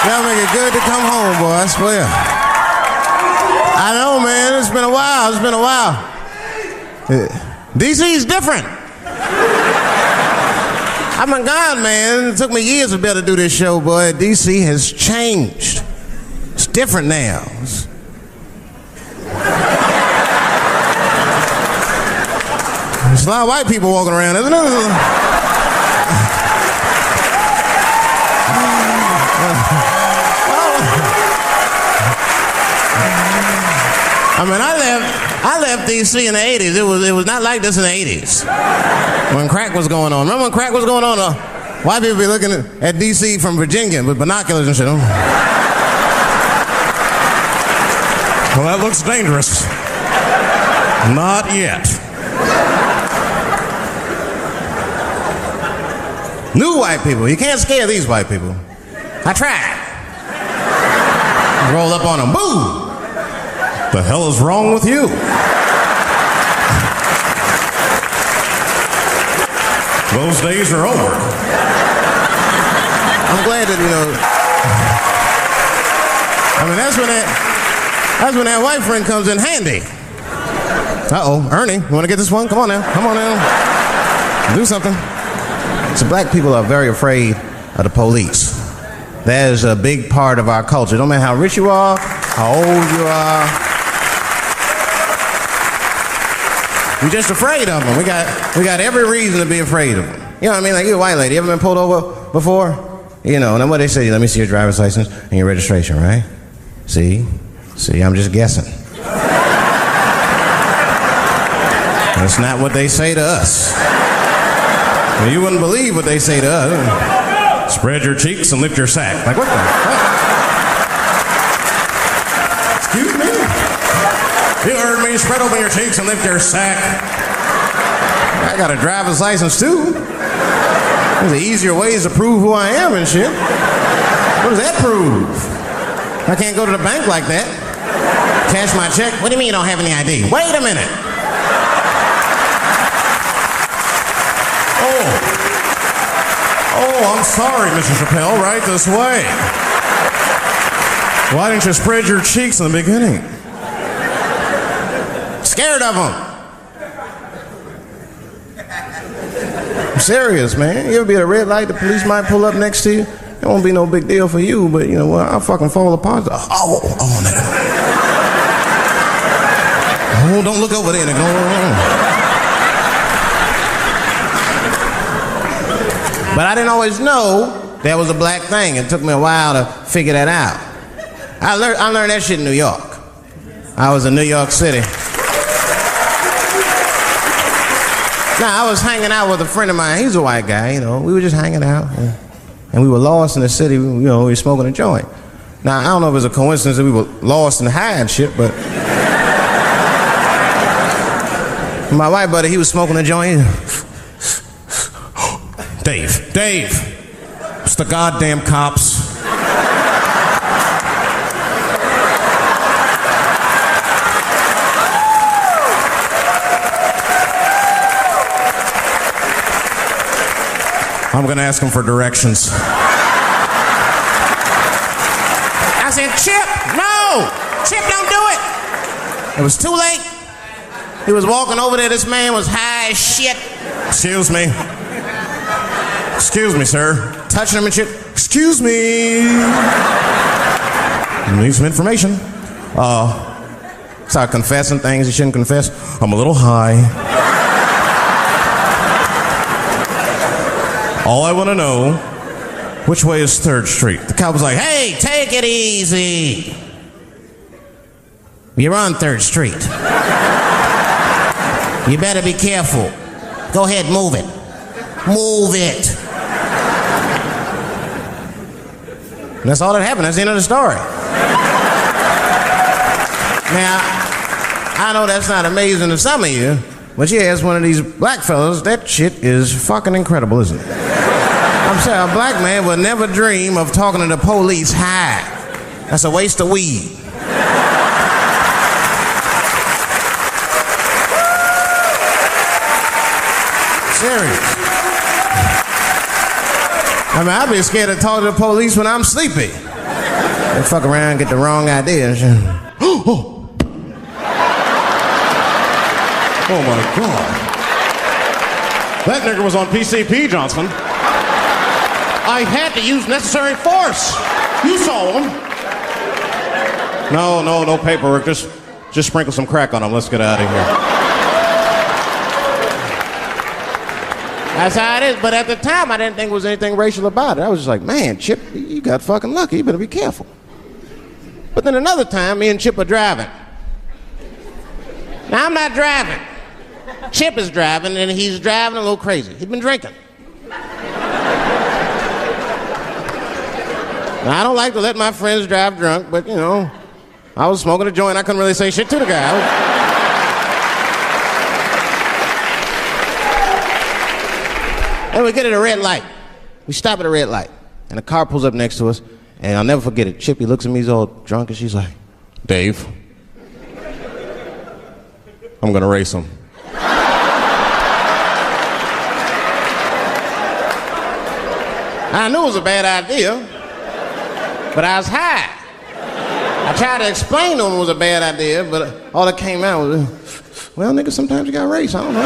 Y'all make it good to come home, boy, I swear. I know, man, it's been a while. DC's different. I've been gone, man. It took me years to be able to do this show, boy. DC has changed. It's different now. There's a lot of white people walking around, isn't it? I mean, I left DC in the 80s. It was not like this in the 80s when crack was going on. Remember when crack was going on? White people be looking at DC from Virginia with binoculars and shit. Well, that looks dangerous. Not yet. New white people. You can't scare these white people. I tried. Roll up on them. Boo! The hell is wrong with you? Those days are over. I'm glad that, I mean, that's when that white friend comes in handy. Uh-oh, Ernie, you want to get this one? Come on now. Do something. So black people are very afraid of the police. That is a big part of our culture. No matter how rich you are, how old you are, we're just afraid of them. We got every reason to be afraid of them. You know what I mean? Like, you're a white lady. You ever been pulled over before? You know, and then what they say, let me see your driver's license and your registration, right? See, I'm just guessing. That's not what they say to us. Well, you wouldn't believe what they say to us. Spread your cheeks and lift your sack. Like, what the fuck? Excuse me? You heard me. Spread open your cheeks and lift your sack. I got a driver's license, too. There's easier ways to prove who I am and shit. What does that prove? I can't go to the bank like that. Cash my check. What do you mean you don't have any ID? Wait a minute. Oh, I'm sorry, Mr. Chappelle. Right this way. Why didn't you spread your cheeks in the beginning? Scared of them. I'm serious, man. You ever be at a red light, the police might pull up next to you. It won't be no big deal for you, but you know what? I'll fucking fall apart. Oh, nigga. Oh, don't look over there, nigga. But I didn't always know that was a black thing. It took me a while to figure that out. I learned that shit in New York. I was in New York City. Now, I was hanging out with a friend of mine. He's a white guy, you know. We were just hanging out. And we were lost in the city. You know, we were smoking a joint. Now, I don't know if it was a coincidence that we were lost and high and shit, but... my white buddy, he was smoking a joint. Dave, it's the goddamn cops. I'm gonna ask him for directions. I said, Chip, no! Chip, don't do it! It was too late. He was walking over there, this man was high as shit. Excuse me, sir. Touching him and shit. Excuse me. Need some information. Start confessing things he shouldn't confess. I'm a little high. All I want to know, which way is 3rd Street? The cop was like, hey, take it easy. You're on 3rd Street. You better be careful. Go ahead, move it. Move it. And that's all that happened. That's the end of the story. Now, I know that's not amazing to some of you, but you ask one of these black fellas, that shit is fucking incredible, isn't it? I'm saying a black man would never dream of talking to the police high. That's a waste of weed. Serious. I mean, I'd be scared to talk to the police when I'm sleepy. They fuck around, get the wrong idea and shit. Oh my God. That nigger was on PCP, Johnson. I had to use necessary force. You saw him. No paperwork. Just sprinkle some crack on him. Let's get out of here. That's how it is. But at the time, I didn't think there was anything racial about it. I was just like, man, Chip, you got fucking lucky. You better be careful. But then another time, me and Chip are driving. Now, I'm not driving. Chip is driving, and he's driving a little crazy. He's been drinking. Now, I don't like to let my friends drive drunk, but, you know, I was smoking a joint. I couldn't really say shit to the guy. And we get at a red light. We stop at a red light, and a car pulls up next to us, and I'll never forget it. Chippy looks at me, he's all drunk, and she's like, Dave, I'm gonna race him. I knew it was a bad idea, but I was high. I tried to explain to him it was a bad idea, but all that came out was, well, nigga, sometimes you gotta race, I don't know.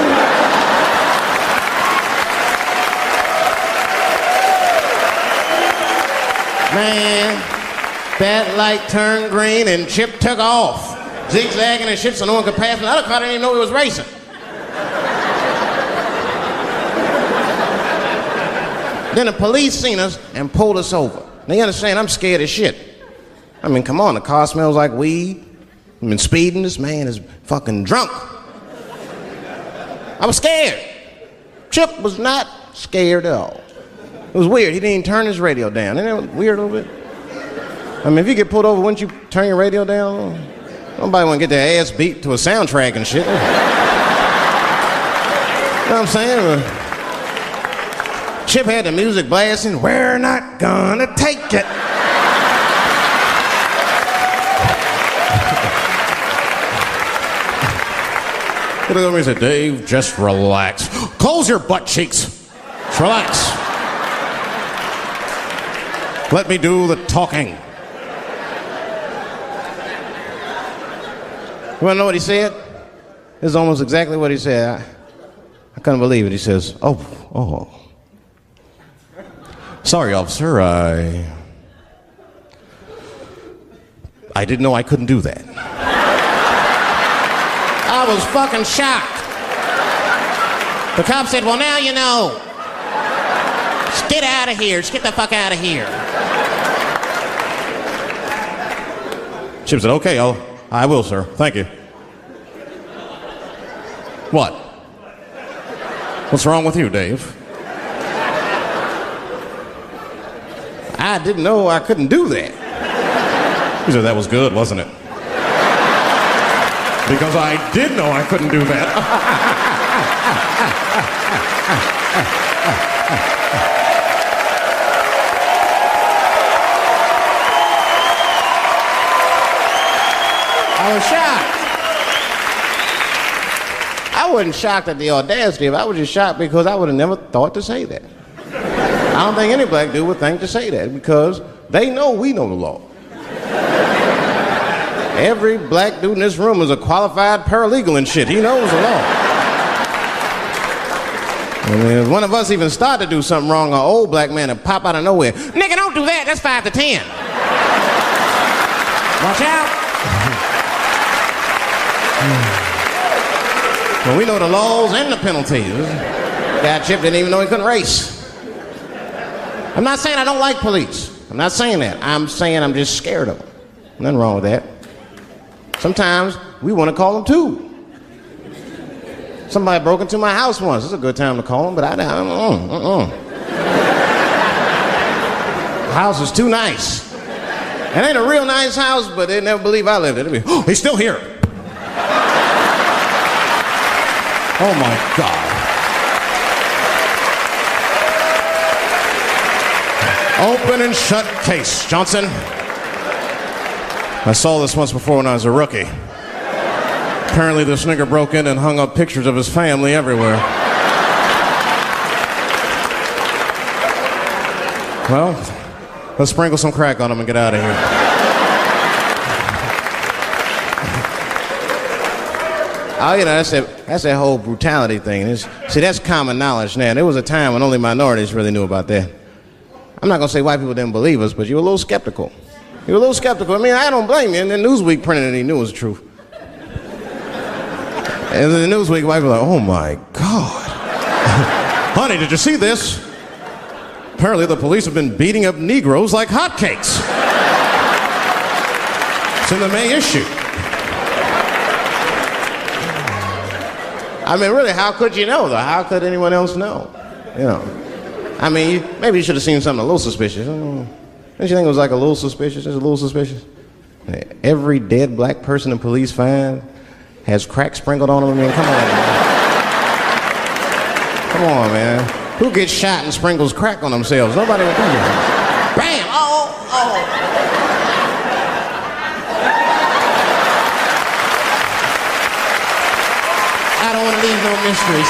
Man, that light turned green and Chip took off, zigzagging and shit so no one could pass me. The other car didn't even know he was racing. Then the police seen us and pulled us over. Now you understand, I'm scared as shit. I mean, come on, the car smells like weed. I've been speeding, this man is fucking drunk. I was scared. Chip was not scared at all. It was weird, he didn't even turn his radio down. Isn't that weird a little bit? I mean, if you get pulled over, wouldn't you turn your radio down? Nobody want to get their ass beat to a soundtrack and shit. You know what I'm saying? Chip had the music blasting. We're not gonna take it. He looked at me and said, Dave, just relax. Close your butt cheeks. Just relax. Let me do the talking. You wanna know what he said? This is almost exactly what he said. I couldn't believe it. He says, oh. Sorry, officer, I didn't know I couldn't do that. I was fucking shocked. The cop said, well, now you know. Just get out of here. Just get the fuck out of here. Chip said, okay, I will, sir. Thank you. What? What's wrong with you, Dave? I didn't know I couldn't do that. He said, that was good, wasn't it? Because I did know I couldn't do that. I was shocked. I wasn't shocked at the audacity of it. I was just shocked because I would have never thought to say that. I don't think any black dude would think to say that because they know we know the law. Every black dude in this room is a qualified paralegal and shit. He knows the law. I mean, if one of us even start to do something wrong, an old black man will pop out of nowhere. Nigga, don't do that. That's 5 to 10. Watch out. Well, we know the laws and the penalties. Guy Chip didn't even know he couldn't race. I'm not saying I don't like police. I'm not saying that. I'm saying I'm just scared of them. Nothing wrong with that. Sometimes we want to call them too. Somebody broke into my house once. It's a good time to call them, but I don't. The house is too nice. It ain't a real nice house, but they never believe I lived it. They'll be, oh, he's still here. Oh my God. Open and shut case, Johnson. I saw this once before when I was a rookie. Apparently this nigger broke in and hung up pictures of his family everywhere. Well, Let's sprinkle some crack on them and get out of here. Oh, you know, that's that whole brutality thing. See, that's common knowledge now. There was a time when only minorities really knew about that. I'm not going to say white people didn't believe us, but you were a little skeptical. You were a little skeptical. I mean, I don't blame you. And then Newsweek printed it, he knew it was the truth. And then the Newsweek, white people were like, oh my God. Honey, did you see this? Apparently the police have been beating up Negroes like hotcakes. It's in the May issue. I mean, really, how could you know, though? How could anyone else know? You know. I mean, maybe you should have seen something a little suspicious. Don't you think it was like a little suspicious? Just a little suspicious? Every dead black person the police find has crack sprinkled on them. I mean, come on, man. Come on, man. Who gets shot and sprinkles crack on themselves? Nobody would do that. Bam! Oh! I don't want to leave no mysteries.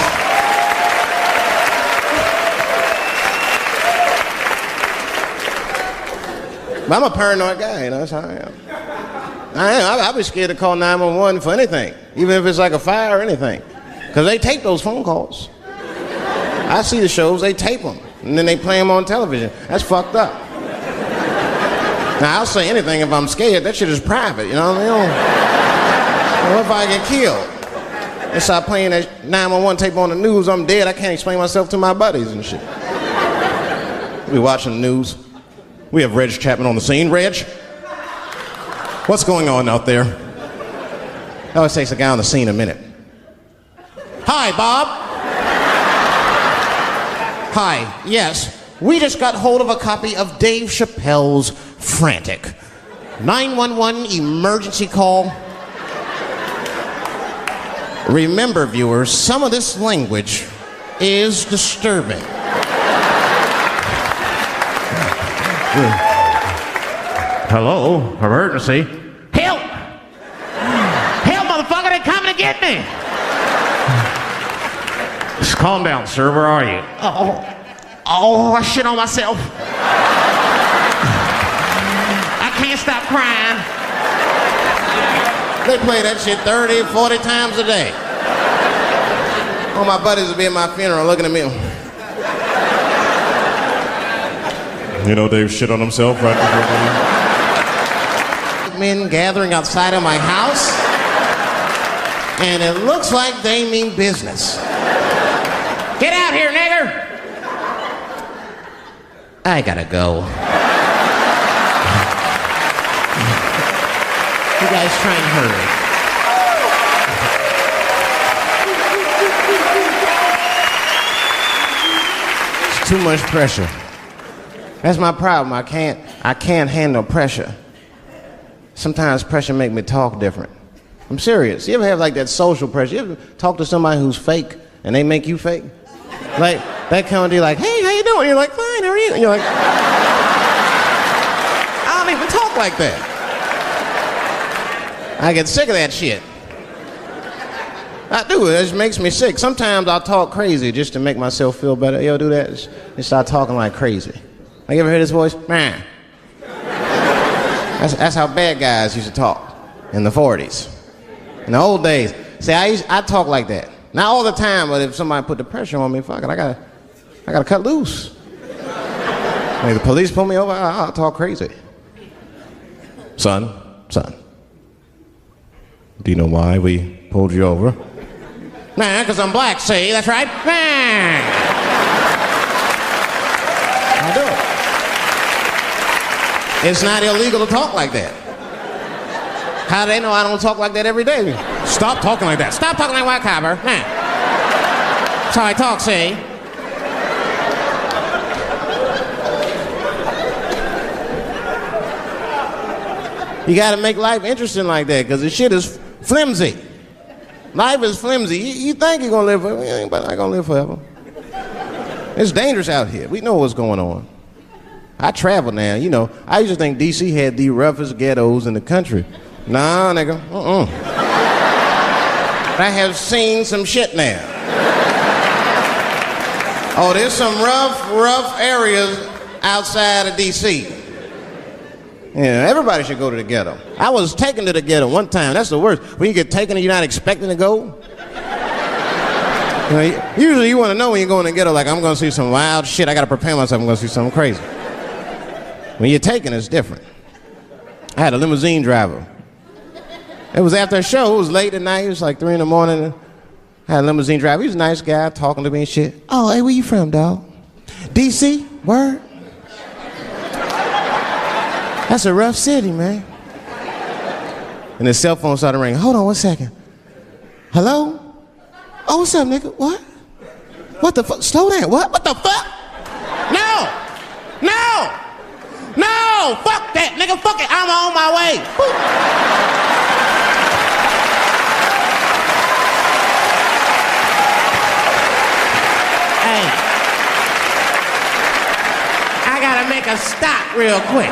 But I'm a paranoid guy, you know, that's how I am. I'd be scared to call 911 for anything, even if it's like a fire or anything. Because they tape those phone calls. I see the shows, they tape them, and then they play them on television. That's fucked up. Now, I'll say anything if I'm scared. That shit is private, you know what I mean? What if I get killed? They start playing that 911 tape on the news, I'm dead, I can't explain myself to my buddies and shit. We watching the news. We have Reg Chapman on the scene. Reg, what's going on out there? It always takes a guy on the scene a minute. Hi, Bob. Hi, yes. We just got hold of a copy of Dave Chappelle's Frantic. 911 emergency call. Remember, viewers, some of this language is disturbing. Hello, emergency. Help! Help, motherfucker, they're coming to get me! Just calm down, sir, where are you? Oh, I shit on myself. I can't stop crying. They play that shit 30, 40 times a day. All my buddies will be at my funeral looking at me. You know Dave shit on himself right before men gathering outside of my house, and it looks like they mean business. Get out here, nigger! I gotta go. You guys try and hurry. It's too much pressure. That's my problem. I can't handle pressure. Sometimes pressure make me talk different. I'm serious. You ever have like that social pressure? You ever talk to somebody who's fake and they make you fake? Like, that kind of deal, like, hey, how you doing? You're like, fine, how are you? And you're like, I don't even talk like that. I get sick of that shit. I do. It just makes me sick. Sometimes I'll talk crazy just to make myself feel better. You ever do that? Just start talking like crazy. Like, you ever heard this voice? Man. That's how bad guys used to talk in the 40s. In the old days. See, I talk like that. Not all the time, but if somebody put the pressure on me, fuck it, I gotta cut loose. Like, the police pull me over, I'll talk crazy. Son, do you know why we pulled you over? Nah, because I'm black, see, that's right. Nah. I do it. It's not illegal to talk like that. How do they know I don't talk like that every day? Stop talking like that. Stop talking like white copper. Nah. That's how I talk, see? You gotta make life interesting like that, because the shit is flimsy. Life is flimsy. You think you're gonna live forever, you ain't not gonna live forever. It's dangerous out here. We know what's going on. I travel now, you know. I used to think D.C. had the roughest ghettos in the country. Nah, nigga, I have seen some shit now. Oh, there's some rough areas outside of D.C. Yeah, everybody should go to the ghetto. I was taken to the ghetto one time. That's the worst. When you get taken and you're not expecting to go. You know, usually you want to know when you're going to the ghetto, like, I'm going to see some wild shit. I got to prepare myself. I'm going to see something crazy. When you're taken, it's different. I had a limousine driver. It was after a show. It was late at night. It was like 3 in the morning. I had a limousine driver. He was a nice guy talking to me and shit. Oh, hey, where you from, dog? D.C.? Word? That's a rough city, man. And his cell phone started ringing. Hold on 1 second. Hello? Oh, what's up, nigga? What? What the fuck? Slow down. What? What the fuck? No! No! No! Fuck that, nigga. Fuck it. I'm on my way. Hey. I gotta make a stop real quick.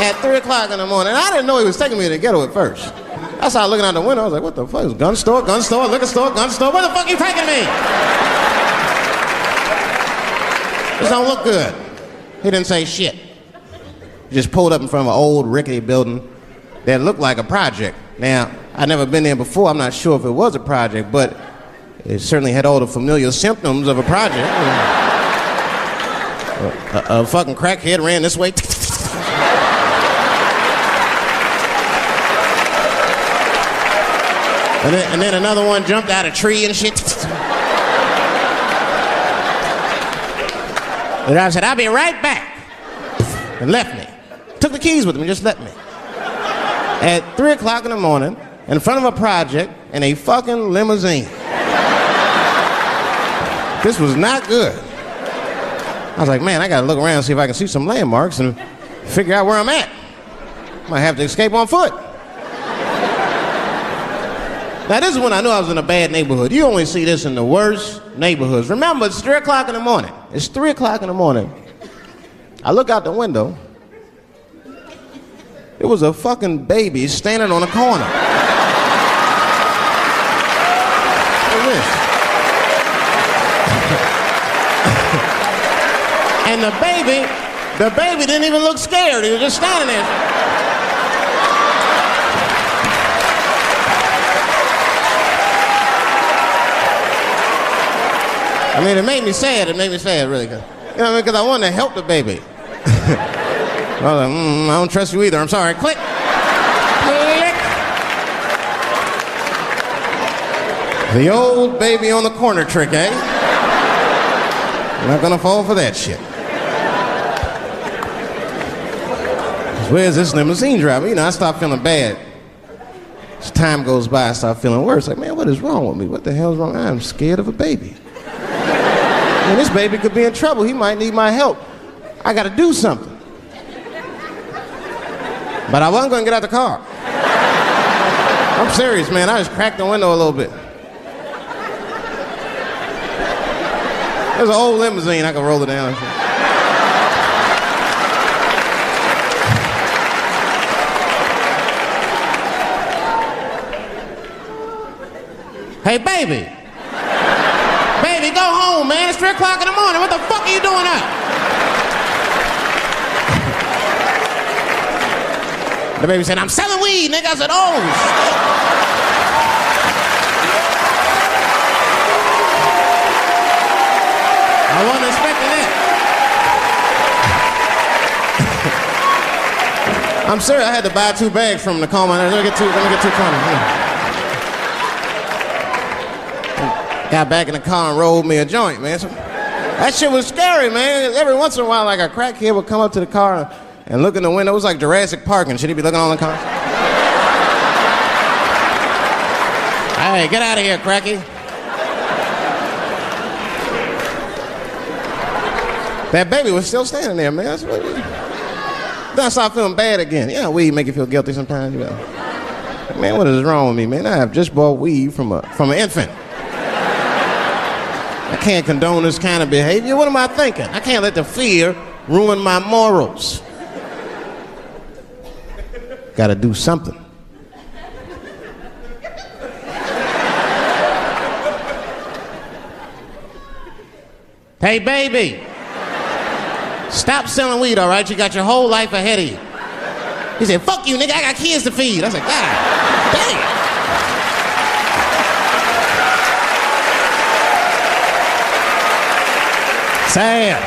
At 3 o'clock in the morning. I didn't know he was taking me to the ghetto at first. I started looking out the window. I was like, what the fuck? Gun store, liquor store, gun store. Where the fuck are you taking me? This don't look good. He didn't say shit. He just pulled up in front of an old rickety building that looked like a project. Now, I'd never been there before. I'm not sure if it was a project, but it certainly had all the familiar symptoms of a project. A fucking crackhead ran this way. And then another one jumped out of a tree and shit. The driver said, I'll be right back. And left me. Took the keys with him and just left me. At 3 o'clock in the morning, in front of a project, in a fucking limousine. This was not good. I was like, man, I gotta look around and see if I can see some landmarks and figure out where I'm at. Might have to escape on foot. Now, this is when I knew I was in a bad neighborhood. You only see this in the worst neighborhoods. Remember, it's 3 o'clock in the morning. It's 3 o'clock in the morning. I look out the window. It was a fucking baby standing on a corner. Look at this. And the baby didn't even look scared. He was just standing there. I mean, it made me sad. It made me sad, really. You know what I mean? Because I wanted to help the baby. I was like, I don't trust you either. I'm sorry. Click. Click. The old baby on the corner trick, eh? I'm not going to fall for that shit. Where's this limousine driver? You know, I start feeling bad. As time goes by, I start feeling worse. Like, man, what is wrong with me? What the hell's wrong? I'm scared of a baby. Man, this baby could be in trouble. He might need my help. I got to do something. But I wasn't going to get out the car. I'm serious, man. I just cracked the window a little bit. There's an old limousine. I can roll it down. Hey, baby. Baby, go home, man. It's 3 o'clock in the morning. What the fuck are you doing up? The baby said, I'm selling weed, nigga. I said, oh, shit. I wasn't expecting that. I'm serious. I had to buy 2 bags from him to calm my nerves. Let me get 2 cones. Got back in the car and rolled me a joint, man. So, that shit was scary, man. Every once in a while, like a crackhead would come up to the car and look in the window. It was like Jurassic Park, and shit, he'd be looking on the car. Hey, get out of here, cracky. That baby was still standing there, man. Then I started feeling bad again. Yeah, weed make you feel guilty sometimes, you know. Man, what is wrong with me, man? I have just bought weed from an infant. I can't condone this kind of behavior. What am I thinking? I can't let the fear ruin my morals. Gotta do something. Hey, baby. Stop selling weed, all right? You got your whole life ahead of you. He said, fuck you, nigga, I got kids to feed. I said, God damn. Sad.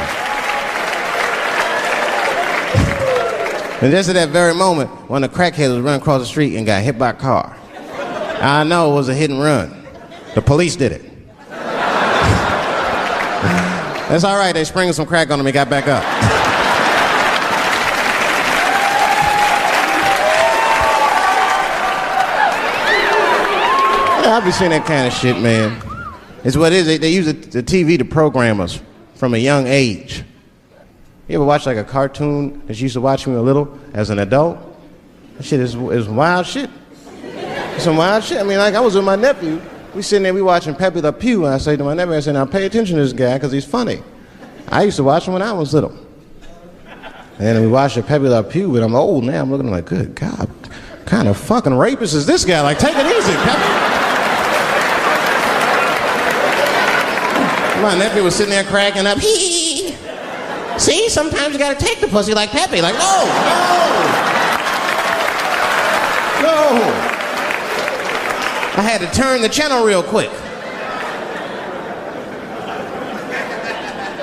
And just at that very moment, one of the crackheads was running across the street and got hit by a car. I know it was a hit and run. The police did it. That's all right, they sprinkled some crack on him and got back up. Yeah, I'll be seeing that kind of shit, man. It's what it is. They use the TV to program us from a young age. You ever watch like a cartoon that you used to watch when you were little as an adult? That shit is wild shit. It's some wild shit. I mean, like I was with my nephew. We sitting there, we watching Pepe Le Pew, and I say to my nephew, I said, now pay attention to this guy because he's funny. I used to watch him when I was little. And then we watched the Pepe Le Pew, but I'm old now. I'm looking like, good God, what kind of fucking rapist is this guy? Like, take it easy, Pepe. My nephew was sitting there cracking up. Hee. See, sometimes you gotta take the pussy like Pepe. Like, no. I had to turn the channel real quick.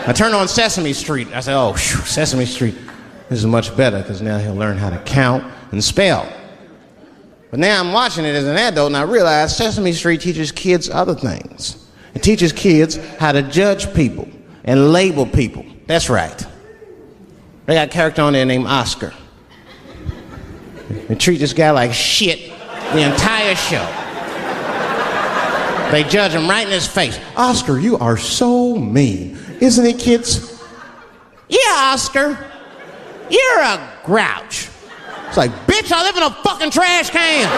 I turned on Sesame Street. I said, oh, Sesame Street. This is much better because now he'll learn how to count and spell. But now I'm watching it as an adult and I realize Sesame Street teaches kids other things. It teaches kids how to judge people and label people. That's right. They got a character on there named Oscar. They treat this guy like shit the entire show. They judge him right in his face. Oscar, you are so mean. Isn't it, kids? Yeah, Oscar. You're a grouch. It's like, bitch, I live in a fucking trash can.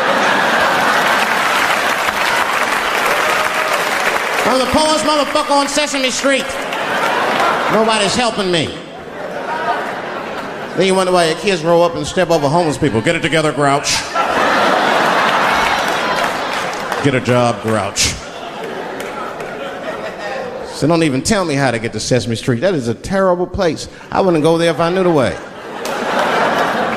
I'm the poorest motherfucker on Sesame Street. Nobody's helping me. Then you wonder why your kids grow up and step over homeless people. Get it together, grouch. Get a job, grouch. So don't even tell me how to get to Sesame Street. That is a terrible place. I wouldn't go there if I knew the way.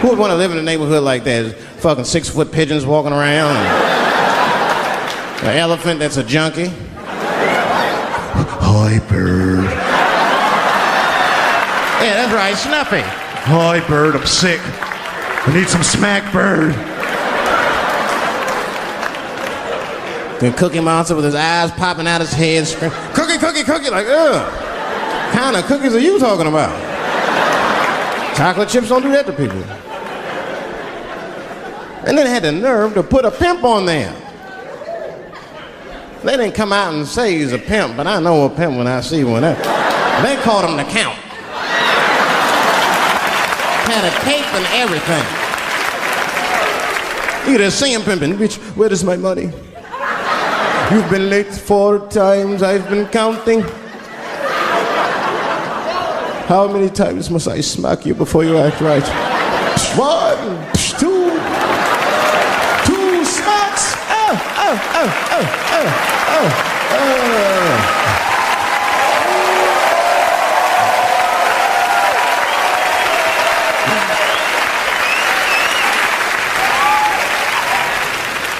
Who would want to live in a neighborhood like that? Fucking 6-foot pigeons walking around. And an elephant that's a junkie. Hi, bird. Yeah, that's right, Snuffy. Hi, bird, I'm sick. I need some smack, bird. The Cookie Monster with his eyes popping out his head, screaming, cookie, cookie, cookie, like, ugh. What kind of cookies are you talking about? Chocolate chips don't do that to people. And then they had the nerve to put a pimp on there. They didn't come out and say he's a pimp, but I know a pimp when I see one. They called him the Count. Had a cape and everything. You just see him pimping, bitch, where is my money? You've been late 4 times, I've been counting. How many times must I smack you before you act right? 1, 2 smacks. Oh.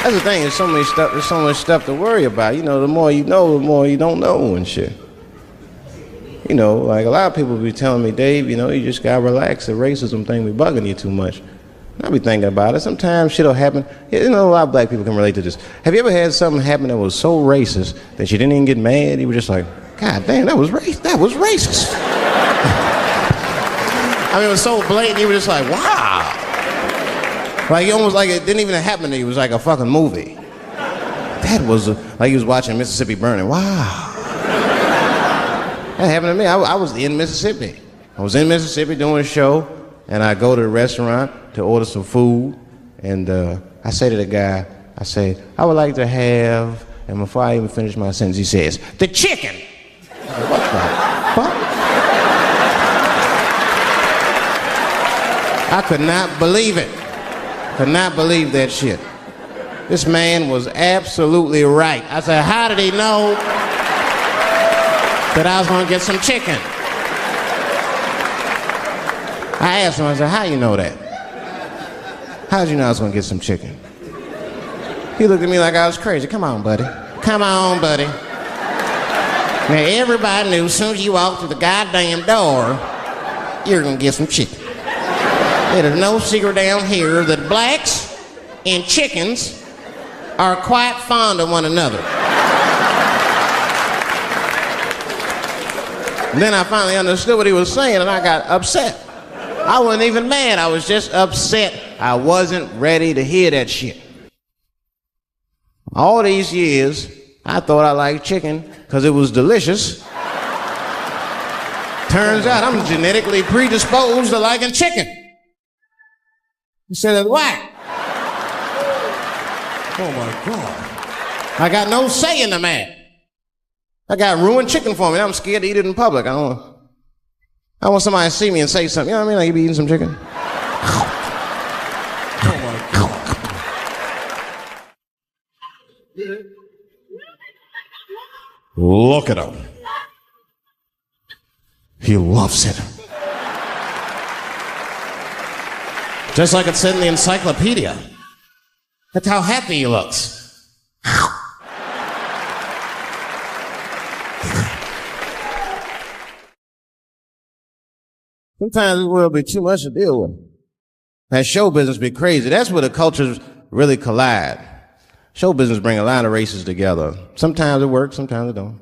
That's the thing, there's so much stuff to worry about. You know, the more you know, the more you don't know and shit. You know, like a lot of people be telling me, Dave, you know, you just gotta relax. The racism thing be bugging you too much. And I be thinking about it. Sometimes shit'll happen. You know, a lot of black people can relate to this. Have you ever had something happen that was so racist that you didn't even get mad? You were just like, God damn, that was racist. I mean, it was so blatant, you were just like, wow. Like, almost like it didn't even happen to you. It was like a fucking movie. That was like you was watching Mississippi Burning. Wow. That happened to me. I was in Mississippi. I was in Mississippi doing a show, and I go to the restaurant to order some food, and I say to the guy, I say, I would like to have, and before I even finish my sentence, he says, the chicken. I said, what the fuck? I could not believe it. Could not believe that shit. This man was absolutely right. I said, how did he know that I was gonna get some chicken? I asked him, I said, how you know that? How'd you know I was gonna get some chicken? He looked at me like I was crazy. Come on, buddy. Come on, buddy. Now, everybody knew as soon as you walked through the goddamn door, you're gonna get some chicken. There's no secret down here that blacks and chickens are quite fond of one another. And then I finally understood what he was saying, and I got upset. I wasn't even mad. I was just upset. I wasn't ready to hear that shit. All these years, I thought I liked chicken because it was delicious. Turns out I'm genetically predisposed to liking chicken. He said, why? Oh my God. I got no say in the matter. I got ruined chicken for me. I'm scared to eat it in public. I want somebody to see me and say something. You know what I mean? Like, you be eating some chicken? Oh my God. Look at him. He loves it. Just like it said in the encyclopedia. That's how happy he looks. Sometimes it will be too much to deal with. That show business be crazy. That's where the cultures really collide. Show business bring a lot of races together. Sometimes it works, sometimes it don't.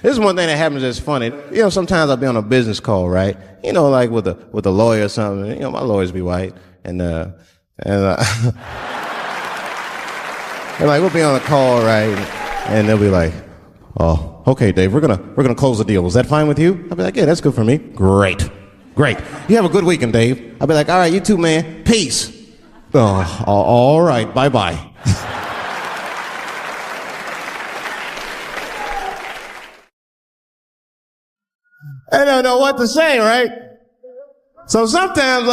This is one thing that happens that's funny. You know, sometimes I'll be on a business call, right? You know, like with a lawyer or something. You know, my lawyers be white. And they're like, we'll be on a call, right? And they'll be like, oh, okay, Dave, we're gonna close the deal. Is that fine with you? I'll be like, yeah, that's good for me. Great. You have a good weekend, Dave. I'll be like, all right, you too, man. Peace. Oh, all right, bye-bye. I don't know what to say, right? So sometimes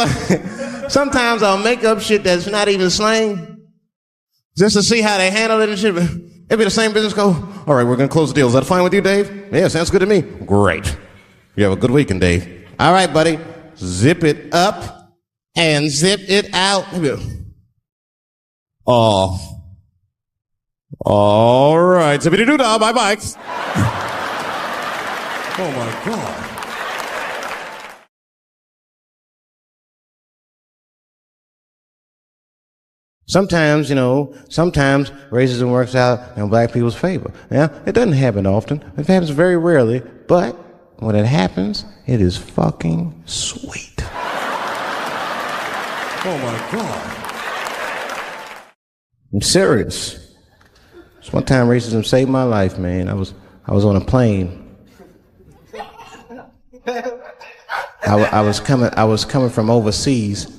I'll make up shit that's not even slang, just to see how they handle it and shit. It'll be the same business go, all right, we're going to close the deal. Is that fine with you, Dave? Yeah, sounds good to me. Great. You have a good weekend, Dave. All right, buddy. Zip it up and zip it out. Oh. All right. Zippity-doo-dah. Bye-bye. Oh, my God. Sometimes, sometimes racism works out in black people's favor. Yeah, it doesn't happen often. It happens very rarely, but when it happens, it is fucking sweet. Oh my God. I'm serious. This one time racism saved my life, man. I was on a plane. I was coming from overseas.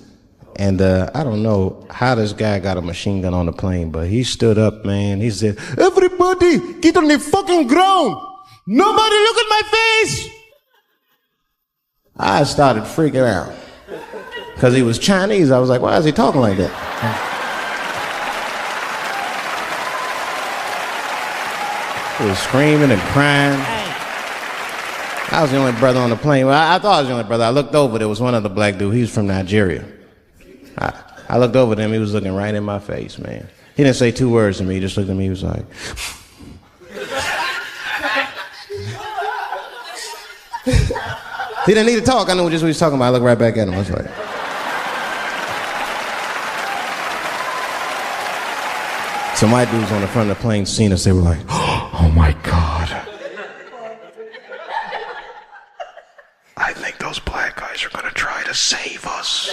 And I don't know how this guy got a machine gun on the plane, but he stood up, man. He said, everybody get on the fucking ground. Nobody look at my face. I started freaking out. Because he was Chinese. I was like, why is he talking like that? He was screaming and crying. I was the only brother on the plane. Well, I thought I was the only brother. I looked over. There was one other black dude. He was from Nigeria. I looked over at him. He was looking right in my face, man. He didn't say two words to me. He just looked at me. He was like... He didn't need to talk. I knew just what he was talking about. I looked right back at him. I was like... Some white dudes on the front of the plane seen us. They were like, oh, my God. I think those black guys are going to try to save us.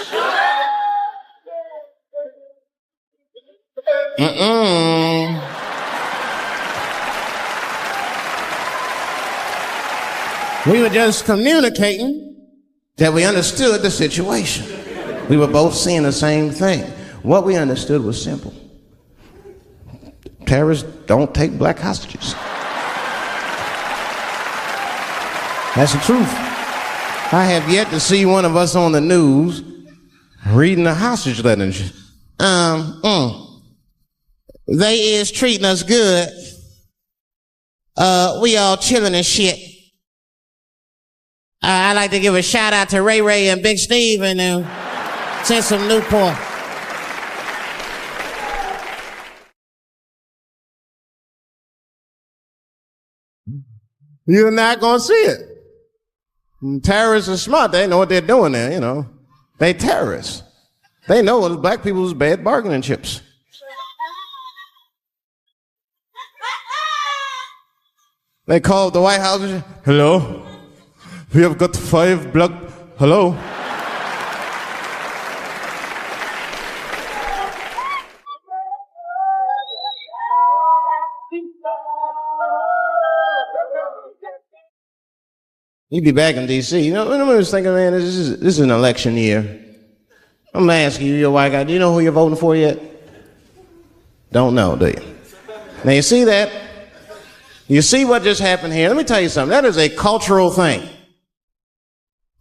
We were just communicating that we understood the situation. We were both seeing the same thing. What we understood was simple. Terrorists don't take black hostages. That's the truth. I have yet to see one of us on the news reading a hostage letter. They is treating us good. We all chilling and shit. I'd like to give a shout out to Ray Ray and Big Steve and send some Newport. You're not gonna see it. And terrorists are smart. They know what they're doing there, you know. They terrorists. They know that black people's bad bargaining chips. They called the White House and said, hello? We have got 5 black... Hello? You'd be back in D.C. You know, I was thinking, man, this is an election year. I'm gonna ask you, you're a white guy, do you know who you're voting for yet? Don't know, do you? Now you see that? You see what just happened here? Let me tell you something. That is a cultural thing.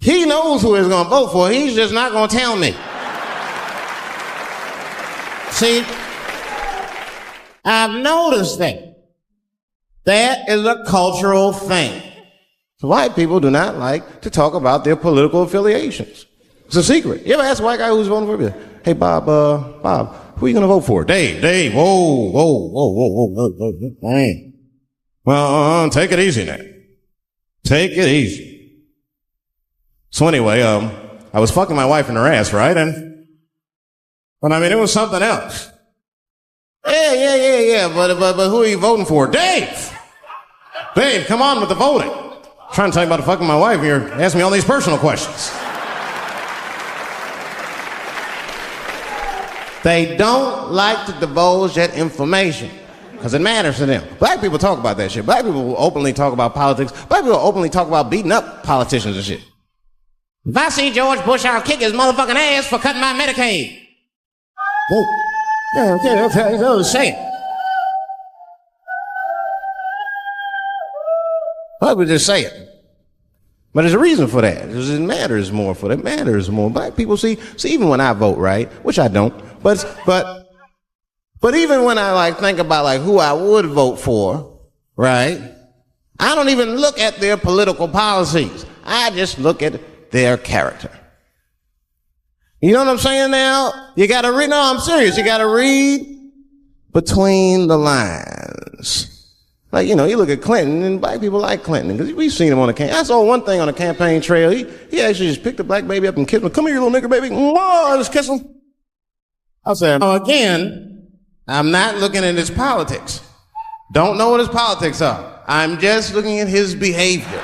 He knows who he's gonna vote for. He's just not gonna tell me. See, I've noticed that. That is a cultural thing. White people do not like to talk about their political affiliations. It's a secret. You ever ask a white guy who's voting for you? Hey, Bob, who are you going to vote for? Dave, whoa. Hey. Well, take it easy now. Take it easy. So anyway, I was fucking my wife in her ass, right? But I mean, it was something else. Yeah. But who are you voting for? Dave, come on with the voting. I'm trying to tell you about fucking my wife, and you're asking me all these personal questions. They don't like to divulge that information because it matters to them. Black people talk about that shit. Black people will openly talk about politics. Black people will openly talk about beating up politicians and shit. If I see George Bush, I'll kick his motherfucking ass for cutting my Medicaid. Yeah, okay, say it. I would just say it. But there's a reason for that. It matters more for that. It matters more. Black people see, even when I vote, right? Which I don't. But even when I think about who I would vote for, right? I don't even look at their political policies. I just look at their character. You know what I'm saying now? You gotta read, no, I'm serious. You gotta read between the lines. You look at Clinton, and black people like Clinton, because we've seen him on the campaign. I saw one thing on the campaign trail. He actually just picked a black baby up and kissed him. Come here, you little nigger baby. Mwah, just kiss him. I said, again, I'm not looking at his politics. Don't know what his politics are. I'm just looking at his behavior.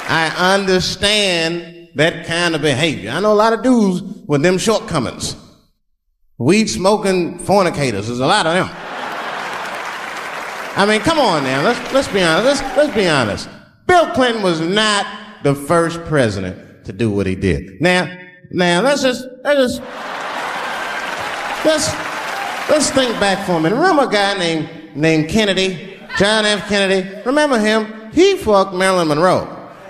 I understand that kind of behavior. I know a lot of dudes with them shortcomings. Weed smoking fornicators. There's a lot of them. I mean, come on now. Let's be honest. Let's be honest. Bill Clinton was not the first president to do what he did. Now let's think back for a minute. Remember a guy named Kennedy, John F. Kennedy? Remember him? He fucked Marilyn Monroe.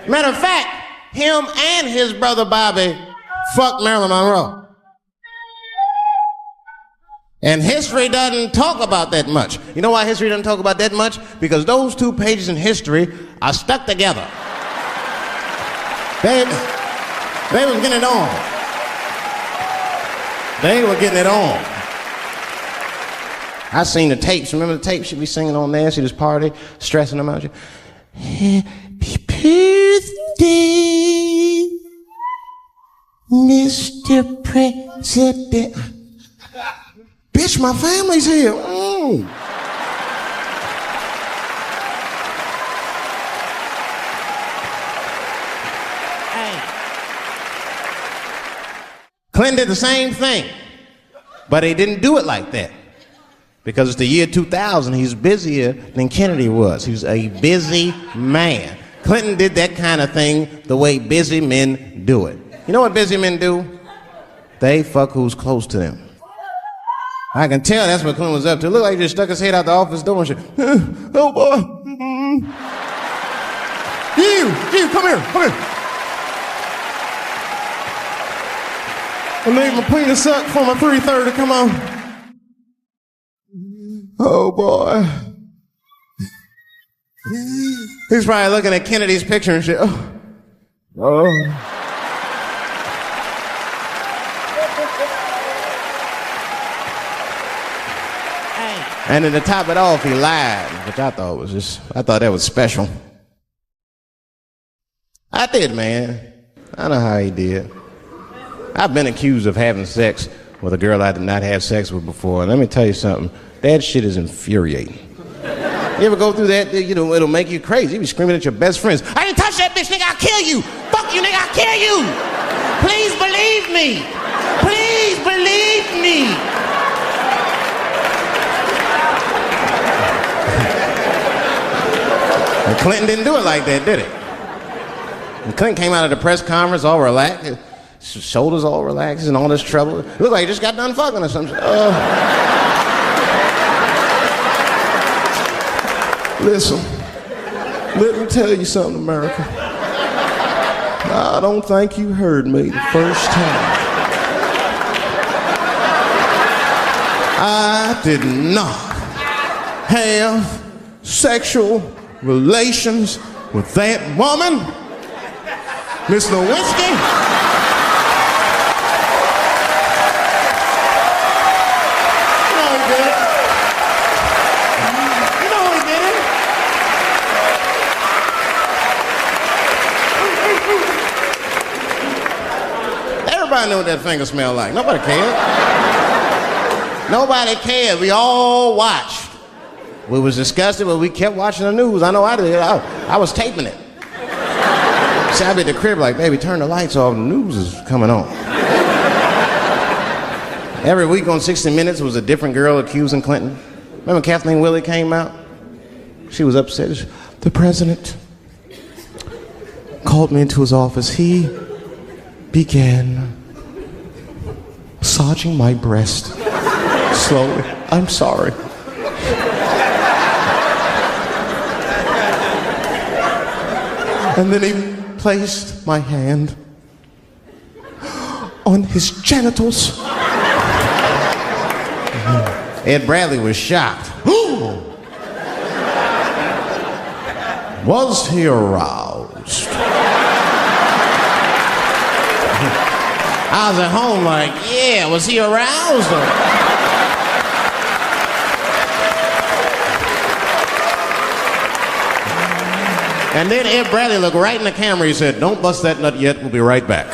Matter of fact, him and his brother Bobby fucked Marilyn Monroe. And history doesn't talk about that much. You know why history doesn't talk about that much? Because those 2 pages in history are stuck together. They was getting it on. They were getting it on. I seen the tapes. Remember the tapes she'd be singing on there? See this party, stressing them out. Happy birthday, Mr. President. Bitch, my family's here. Hey. Clinton did the same thing, but he didn't do it like that. Because it's the year 2000, he's busier than Kennedy was. He was a busy man. Clinton did that kind of thing the way busy men do it. You know what busy men do? They fuck who's close to them. I can tell that's what Clinton was up to. Look like he just stuck his head out the office door and shit. Oh, boy. You, come here. I made my penis suck for my 3:30. Come on. Oh, boy. He's probably looking at Kennedy's picture and shit. Oh. And then to top it off, he lied, which I thought that was special. I did, man. I know how he did. I've been accused of having sex with a girl I did not have sex with before, and let me tell you something, that shit is infuriating. You ever go through that, it'll make you crazy. You be screaming at your best friends, I didn't touch that bitch, nigga, I'll kill you. Fuck you, nigga, I'll kill you. Please believe me. Please believe me. And Clinton didn't do it like that, did it? And Clinton came out of the press conference all relaxed, his shoulders all relaxed and all this trouble. It looked like he just got done fucking or something. Listen, let me tell you something, America. I don't think you heard me the first time. I did not have sexual relations with that woman, Miss Lewinsky. You know he did it. You know he did it. Everybody knew what that finger smelled like. Nobody cared. Nobody cared. We all watched. We was disgusted, but we kept watching the news. I know I did. I was taping it. See, I'd be at the crib like, baby, turn the lights off. The news is coming on. Every week on 60 Minutes was a different girl accusing Clinton. Remember Kathleen Willey came out? She was upset. The president called me into his office. He began massaging my breast slowly. I'm sorry. And then he placed my hand on his genitals. Ed Bradley was shocked. Was he aroused? I was at home like, yeah, was he aroused? And then Ed Bradley looked right in the camera. He said, don't bust that nut yet. We'll be right back.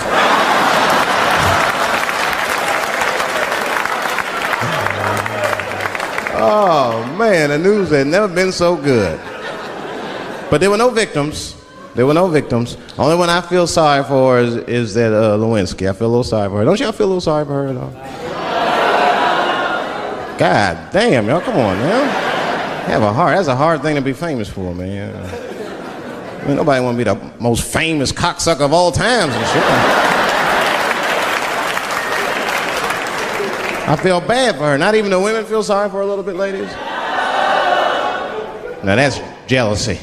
Oh, man, the news had never been so good. But there were no victims. There were no victims. Only one I feel sorry for is that Lewinsky. I feel a little sorry for her. Don't y'all feel a little sorry for her at all? God damn, y'all, come on, man. Have a heart. That's a hard thing to be famous for, man. I mean, nobody want to be the most famous cocksucker of all times and shit. I feel bad for her. Not even the women feel sorry for her a little bit, ladies. Now that's jealousy.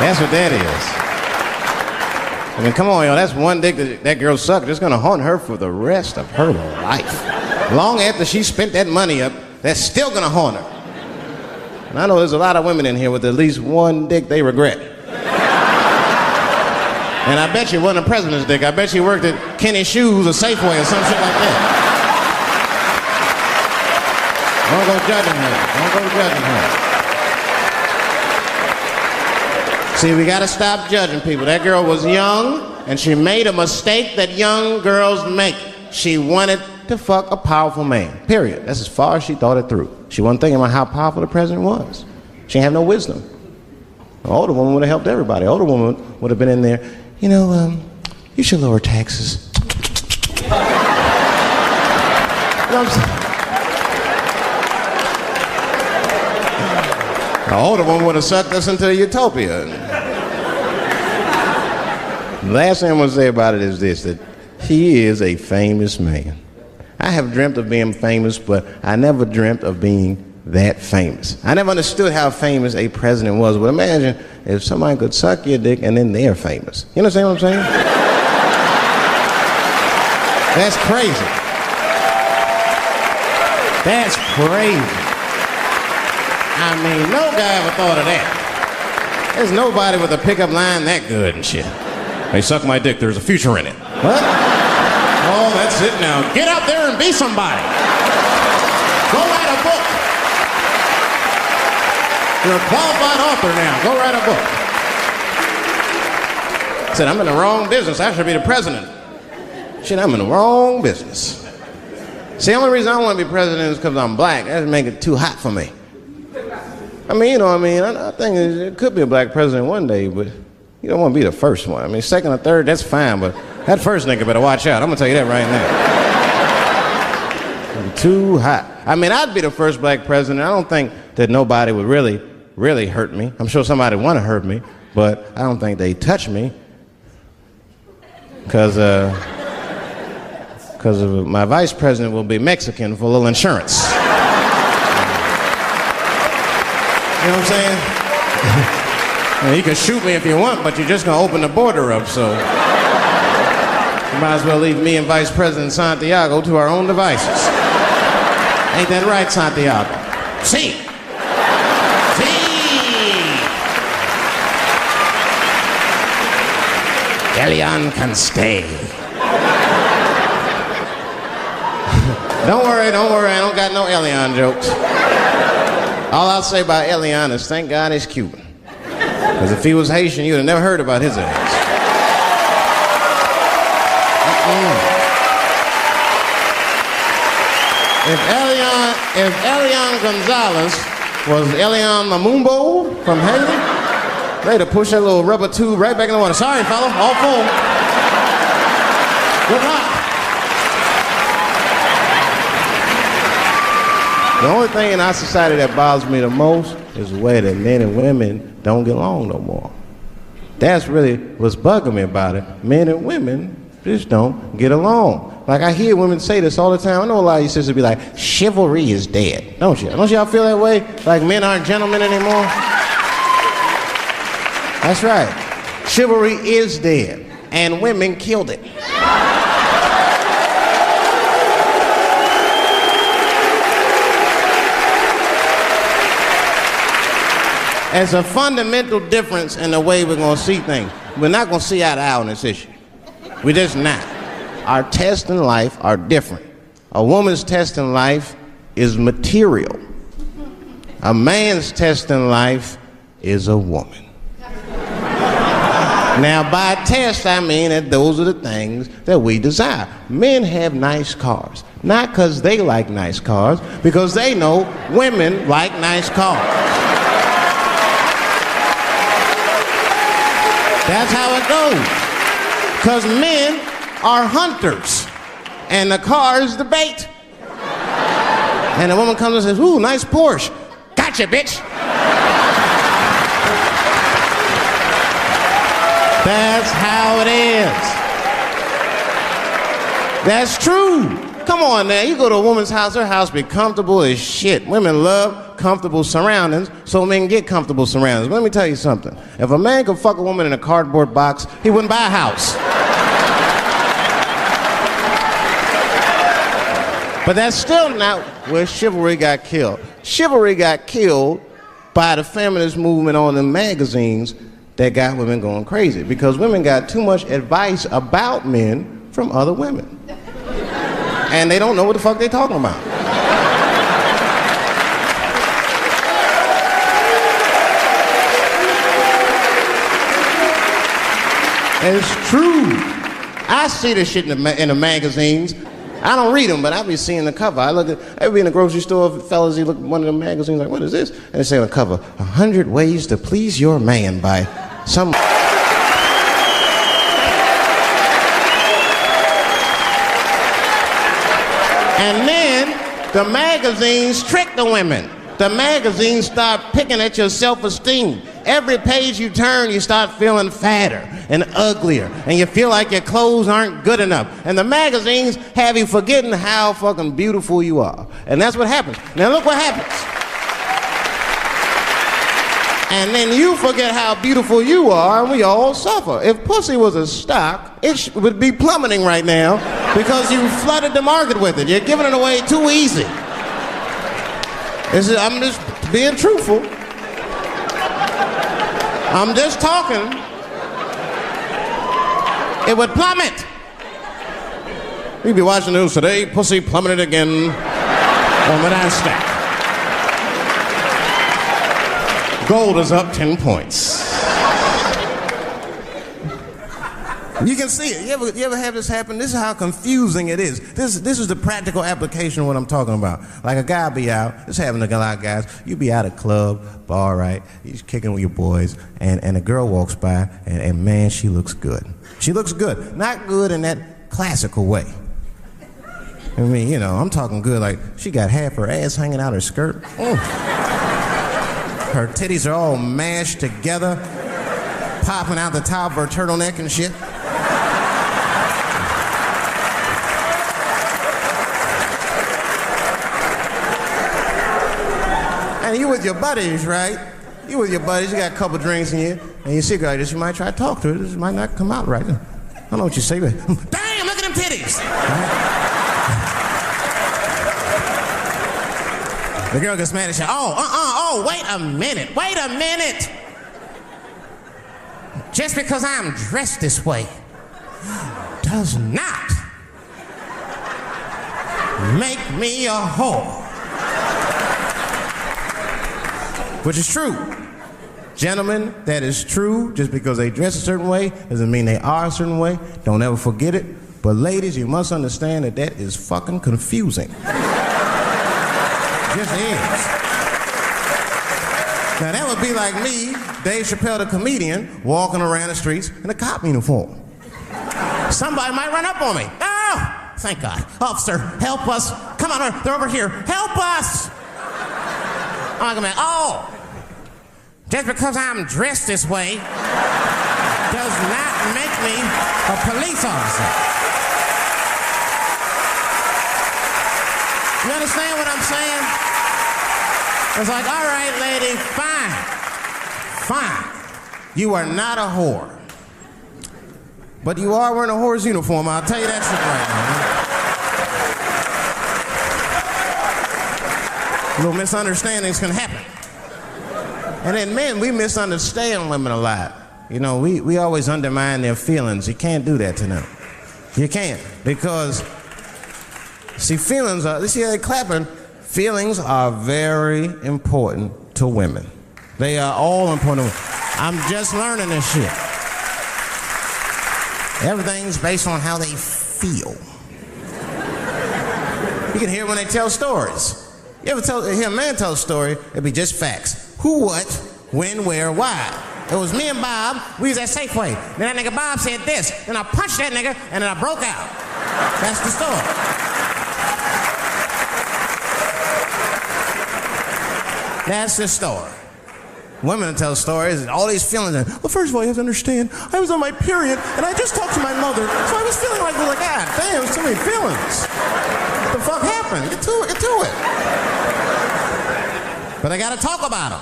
That's what that is. I mean, come on, y'all. That's one dick that girl sucked. It's gonna haunt her for the rest of her life. Long after she spent that money up, that's still gonna haunt her. And I know there's a lot of women in here with at least one dick they regret. And I bet you it wasn't a president's dick. I bet you worked at Kenny Shoes or Safeway or some shit like that. Don't go judging her. Don't go judging her. See, we gotta stop judging people. That girl was young, and she made a mistake that young girls make. She wanted to fuck a powerful man, period. That's as far as she thought it through. She wasn't thinking about how powerful the president was. She didn't have no wisdom. An older woman would have helped everybody. An older woman would have been in there, you should lower taxes. You know what I'm saying? The older woman would have sucked us into utopia. The last thing I'm going to say about it is this, that he is a famous man. I have dreamt of being famous, but I never dreamt of being that famous. I never understood how famous a president was. But imagine if somebody could suck your dick and then they're famous. You understand what I'm saying? That's crazy. That's crazy. I mean, no guy ever thought of that. There's nobody with a pickup line that good and shit. Hey, suck my dick, there's a future in it. What? Oh, that's it now. Get out there and be somebody. Go write a book. You're a qualified author now. Go write a book. I said, I'm in the wrong business. I should be the president. Shit, I'm in the wrong business. See, the only reason I don't want to be president is because I'm black. That would make it too hot for me. I mean, you know, I think it could be a black president one day, but you don't want to be the first one. I mean, second or third, that's fine, but that first nigga better watch out. I'm going to tell you that right now. I'm too hot. I mean, I'd be the first black president. I don't think that nobody would really hurt me. I'm sure somebody would want to hurt me, but I don't think they'd touch me because my vice president will be Mexican for a little insurance. You know what I'm saying? You can shoot me if you want, but you're just going to open the border up, so you might as well leave me and Vice President Santiago to our own devices. Ain't that right, Santiago? See. Elian can stay. Don't worry, I don't got no Elian jokes. All I'll say about Elian is thank God he's Cuban. Because if he was Haitian, you'd have never heard about his ass. If Elian Gonzalez was Elian Mamumbo from Haiti, they'd have pushed that little rubber tube right back in the water. Sorry, fella, all full. Good luck. The only thing in our society that bothers me the most is the way that men and women don't get along no more. That's really what's bugging me about it. Men and women just don't get along. Like, I hear women say this all the time. I know a lot of you sisters be like, chivalry is dead. Don't you? Don't y'all feel that way? Like men aren't gentlemen anymore? That's right. Chivalry is dead. And women killed it. There's a fundamental difference in the way we're going to see things. We're not going to see eye to eye on this issue. We're just not. Our tests in life are different. A woman's test in life is material. A man's test in life is a woman. Now, by test, I mean that those are the things that we desire. Men have nice cars. Not because they like nice cars, because they know women like nice cars. That's how it goes. Because men are hunters, and the car is the bait. And the woman comes and says, ooh, nice Porsche. Gotcha, bitch. That's how it is. That's true. Come on now, you go to a woman's house, her house be comfortable as shit. Women love comfortable surroundings, so men get comfortable surroundings. But let me tell you something. If a man could fuck a woman in a cardboard box, he wouldn't buy a house. But that's still not where chivalry got killed. Chivalry got killed by the feminist movement on the magazines that got women going crazy, because women got too much advice about men from other women. And they don't know what the fuck they're talking about. It's true. I see this shit in the magazines. I don't read them, but I be seeing the cover. I be in the grocery store, fellas, you look at one of the magazines like, what is this? And they say on the cover, 100 Ways to Please Your Man by some... And then the magazines trick the women. The magazines start picking at your self-esteem. Every page you turn, you start feeling fatter and uglier, and you feel like your clothes aren't good enough. And the magazines have you forgetting how fucking beautiful you are. And that's what happens. Now look what happens. And then you forget how beautiful you are, and we all suffer. If pussy was a stock, it would be plummeting right now because you flooded the market with it. You're giving it away too easy. I'm just being truthful. I'm just talking. It would plummet. You'd be watching the news today, pussy plummeted again on the NASDAQ. Gold is up 10 points. You can see it. You ever have this happen? This is how confusing it is. This is the practical application of what I'm talking about. Like a guy be out, this happens to a lot of guys, you be out at a club, bar, right? You're kicking with your boys, and a girl walks by, and man, she looks good. She looks good. Not good in that classical way. I mean, you know, I'm talking good like she got half her ass hanging out her skirt. Her titties are all mashed together, popping out the top of her turtleneck and shit. And you with your buddies, right? You with your buddies, you got a couple drinks in you, and you see a girl like this, you might try to talk to her. This might not come out right. I don't know what you say, but damn, look at them titties! Right? The girl gets mad and says, wait a minute. Just because I'm dressed this way does not make me a whore. Which is true. Gentlemen, that is true. Just because they dress a certain way doesn't mean they are a certain way. Don't ever forget it. But ladies, you must understand that that is fucking confusing. It just is. Now that would be like me, Dave Chappelle the comedian, walking around the streets in a cop uniform. Somebody might run up on me. Oh, thank God. Officer, help us. Come on, they're over here. Help us. I'm like, oh, just because I'm dressed this way does not make me a police officer. You understand what I'm saying? It's like, all right, lady, fine. You are not a whore. But you are wearing a whore's uniform, I'll tell you that shit right now. Little misunderstandings can happen. And then men, we misunderstand women a lot. You know, we always undermine their feelings. You can't do that to them. You can't, because, see, feelings are, you see how they clapping? Feelings are very important to women. They are all important to women. I'm just learning this shit. Everything's based on how they feel. You can hear when they tell stories. You ever hear a man tell a story, it'd be just facts. Who, what, when, where, why. It was me and Bob, we was at Safeway. Then that nigga Bob said this, then I punched that nigga, and then I broke out. That's the story. That's the story. Women tell stories, all these feelings. Well, first of all, you have to understand, I was on my period, and I just talked to my mother, so I was feeling like, God damn, there's too many feelings. What the fuck happened? Get to it. But I gotta talk about them.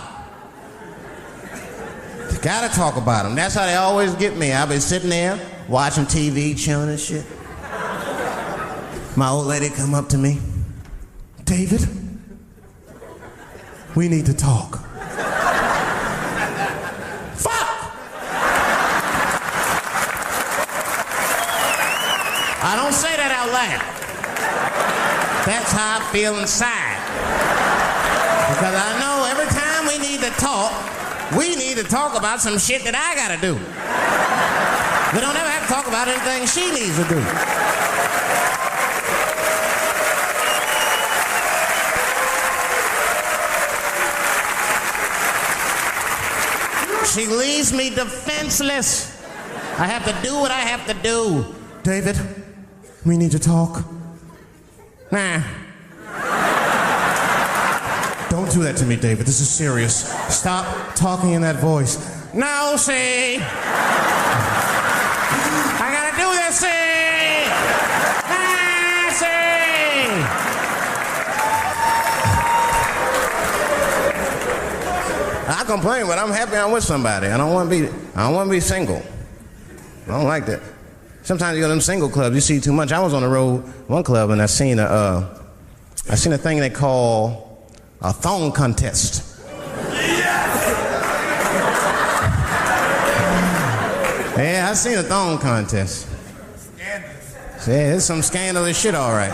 Gotta talk about them. That's how they always get me. I'll be sitting there, watching TV, chilling and shit. My old lady come up to me. David, we need to talk. I don't say that out loud. That's how I feel inside. Because I know every time we need to talk about some shit that I gotta do. We don't ever have to talk about anything she needs to do. She leaves me defenseless. I have to do what I have to do. David, we need to talk. Nah. Don't do that to me, David. This is serious. Stop talking in that voice. No, see. I gotta do this, see. See. I complain, but I'm happy I'm with somebody. I don't want to be single. I don't like that. Sometimes you go to them single clubs, you see too much. I was on the road, one club, and I seen a thing they call a thong contest. Yeah, I seen a thong contest. Yeah, it's some scandalous shit, all right.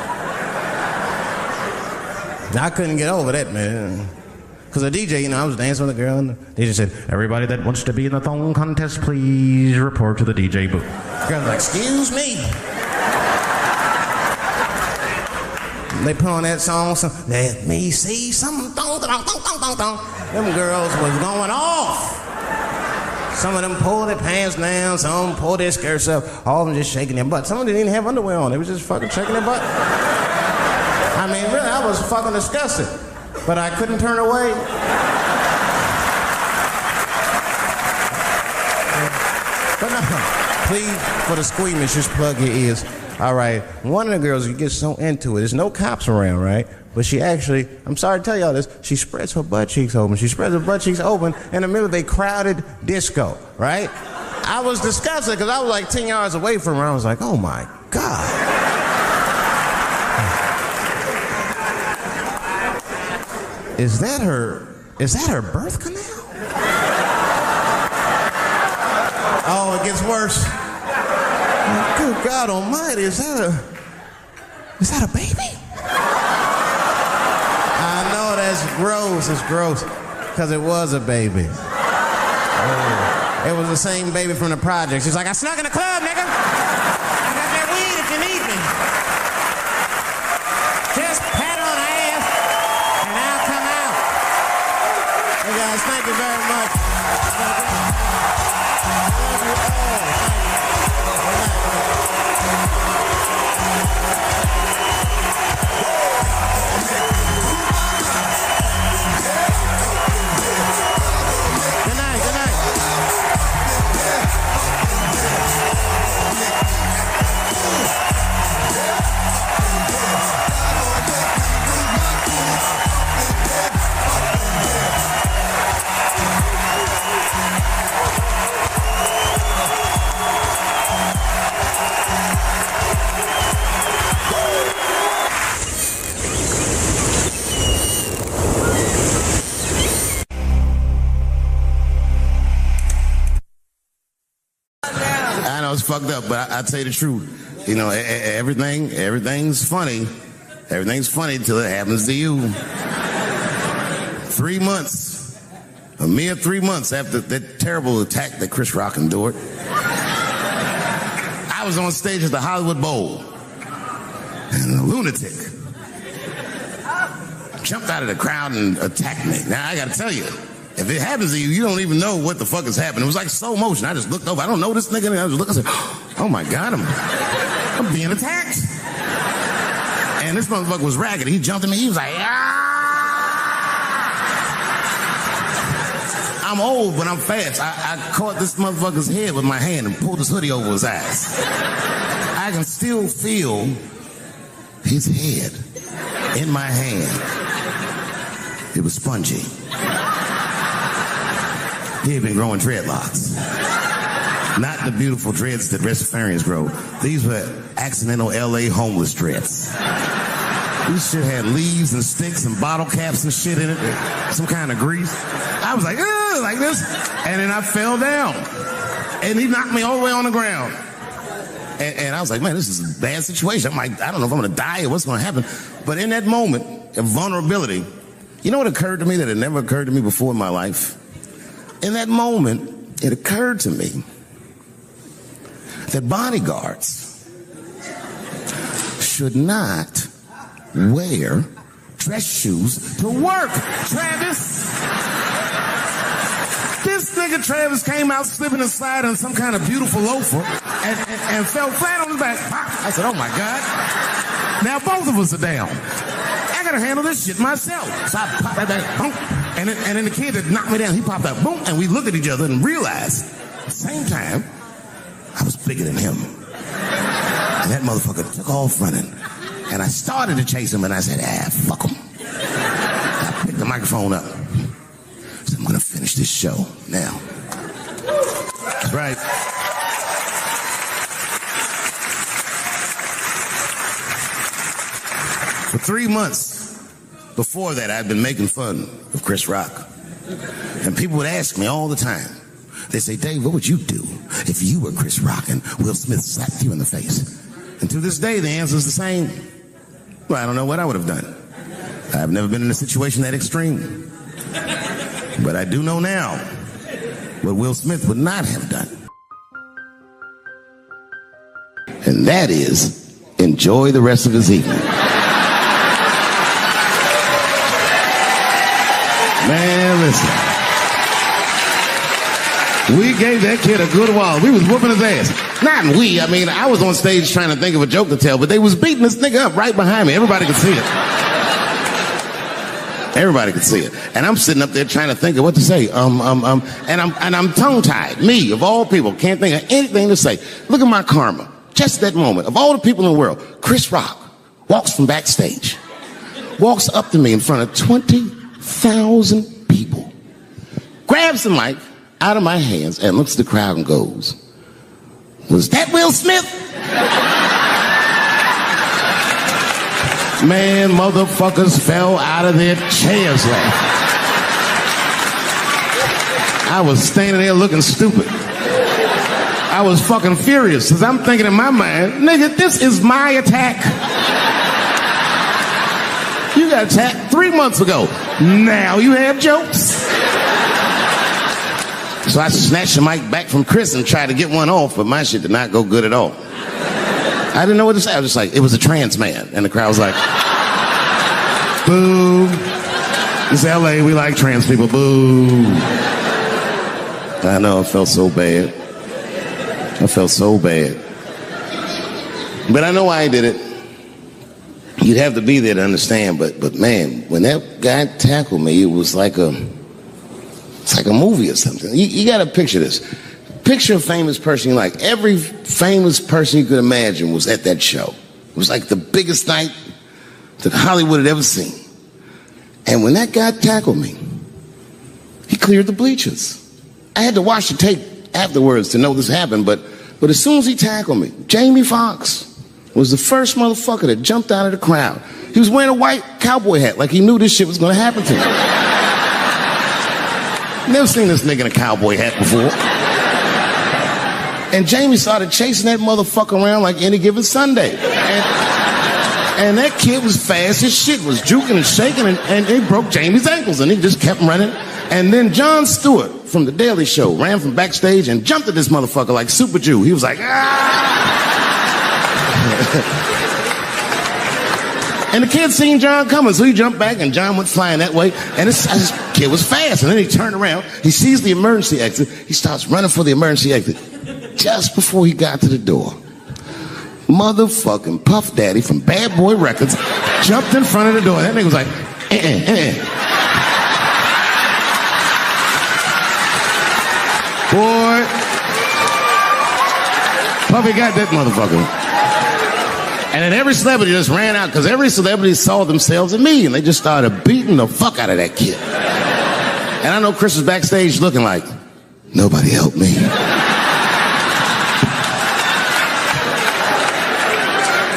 I couldn't get over that, man. Because the DJ, I was dancing with a girl, and the DJ said, Everybody that wants to be in the thong contest, please report to the DJ booth. the girl was like, excuse me. They put on that song, let me see some thong, thong, thong, thong, thong, thong. Them girls was going off. Some of them pulled their pants down, some of them pulled their skirts up, all of them just shaking their butt. Some of them didn't even have underwear on, they was just fucking shaking their butt. I mean, really, I was fucking disgusted. But I couldn't turn away. But no, please, for the squeamish, just plug your ears. All right, one of the girls, you get so into it, there's no cops around, right? But she actually, I'm sorry to tell y'all this, she spreads her butt cheeks open. She spreads her butt cheeks open in the middle of a crowded disco, right? I was disgusted because I was like 10 yards away from her. I was like, oh my God. Is that her birth canal? Oh, it gets worse. Good God Almighty, is that a baby? I know that's gross, it's gross, because it was a baby. Oh, it was the same baby from the project. She's like, I snuck in the club, nigga. I got that weed if you need me. Just pat on the ass, and I'll come out. Hey guys, thank you very much. Good night, good night. I know it's fucked up, but I tell you the truth. Everything's funny. Everything's funny till it happens to you. 3 months, a mere 3 months after that terrible attack that Chris Rock endured, I was on stage at the Hollywood Bowl, and a lunatic jumped out of the crowd and attacked me. Now, I gotta tell you, if it happens to you, you don't even know what the fuck is happening. It was like slow motion. I just looked over. I don't know this nigga. And I just looked and said, oh my God, I'm being attacked. And this motherfucker was ragged. He jumped at me. He was like, ah! I'm old, but I'm fast. I caught this motherfucker's head with my hand and pulled his hoodie over his eyes. I can still feel his head in my hand. It was spongy. He had been growing dreadlocks. Not the beautiful dreads that Rastafarians grow. These were accidental LA homeless dreads. These shit had leaves and sticks and bottle caps and shit in it. Some kind of grease. I was like, ugh, like this. And then I fell down. And he knocked me all the way on the ground. And I was like, man, this is a bad situation. I'm like, I don't know if I'm going to die or what's going to happen. But in that moment of vulnerability, you know what occurred to me that had never occurred to me before in my life? In that moment, it occurred to me that bodyguards should not wear dress shoes to work, Travis. This nigga Travis came out slipping and sliding on some kind of beautiful loafer and fell flat on his back. I said, oh my God. Now both of us are down. I gotta handle this shit myself. So I popped that back, boom. And then the kid that knocked me down, he popped up, boom. And we looked at each other and realized at the same time, I was bigger than him. And that motherfucker took off running. And I started to chase him and I said, fuck him. I picked the microphone up. I said, I'm gonna finish this show now. That's right. For 3 months before that, I'd been making fun of Chris Rock. And people would ask me all the time. They say, Dave, what would you do if you were Chris Rock and Will Smith slapped you in the face? And to this day, the answer is the same. Well, I don't know what I would have done. I've never been in a situation that extreme. But I do know now what Will Smith would not have done. And that is enjoy the rest of his evening. Man, listen. We gave that kid a good while. We was whooping his ass. Not we. I mean, I was on stage trying to think of a joke to tell, but they was beating this nigga up right behind me. Everybody could see it. Everybody could see it. And I'm sitting up there trying to think of what to say. And I'm tongue-tied. Me, of all people, can't think of anything to say. Look at my karma. Just that moment. Of all the people in the world, Chris Rock walks from backstage, walks up to me in front of 20,000 people, grabs the mic out of my hands and looks at the crowd and goes, "Was that Will Smith?" Man, motherfuckers fell out of their chairs laughing. I was standing there looking stupid. I was fucking furious because I'm thinking in my mind, nigga, this is my attack. You got attacked 3 months ago. Now you have jokes. So I snatched the mic back from Chris and tried to get one off, but my shit did not go good at all. I didn't know what to say. I was just like, it was a trans man. And the crowd was like, boo. It's LA, we like trans people, boo. I know, I felt so bad. I felt so bad. But I know why I did it. You'd have to be there to understand, but man, when that guy tackled me, it was like it's like a movie or something. You gotta picture this. Picture a famous person you like. Every famous person you could imagine was at that show. It was like the biggest night that Hollywood had ever seen. And when that guy tackled me, he cleared the bleachers. I had to watch the tape afterwards to know this happened, but as soon as he tackled me, Jamie Foxx was the first motherfucker that jumped out of the crowd. He was wearing a white cowboy hat like he knew this shit was gonna happen to him. Never seen this nigga in a cowboy hat before. And Jamie started chasing that motherfucker around like any given Sunday. And that kid was fast as shit, was juking and shaking, and he broke Jamie's ankles, and he just kept running. And then Jon Stewart from The Daily Show ran from backstage and jumped at this motherfucker like Super Jew. He was like, ah! And the kid seen John coming, so he jumped back, and John went flying that way. And this kid was fast, and then he turned around. He sees the emergency exit. He starts running for the emergency exit. Just before he got to the door, motherfucking Puff Daddy from Bad Boy Records jumped in front of the door. That nigga was like, Boy, Puffy got that motherfucker. And then every celebrity just ran out because every celebrity saw themselves in me, and they just started beating the fuck out of that kid. And I know Chris was backstage looking like, nobody helped me.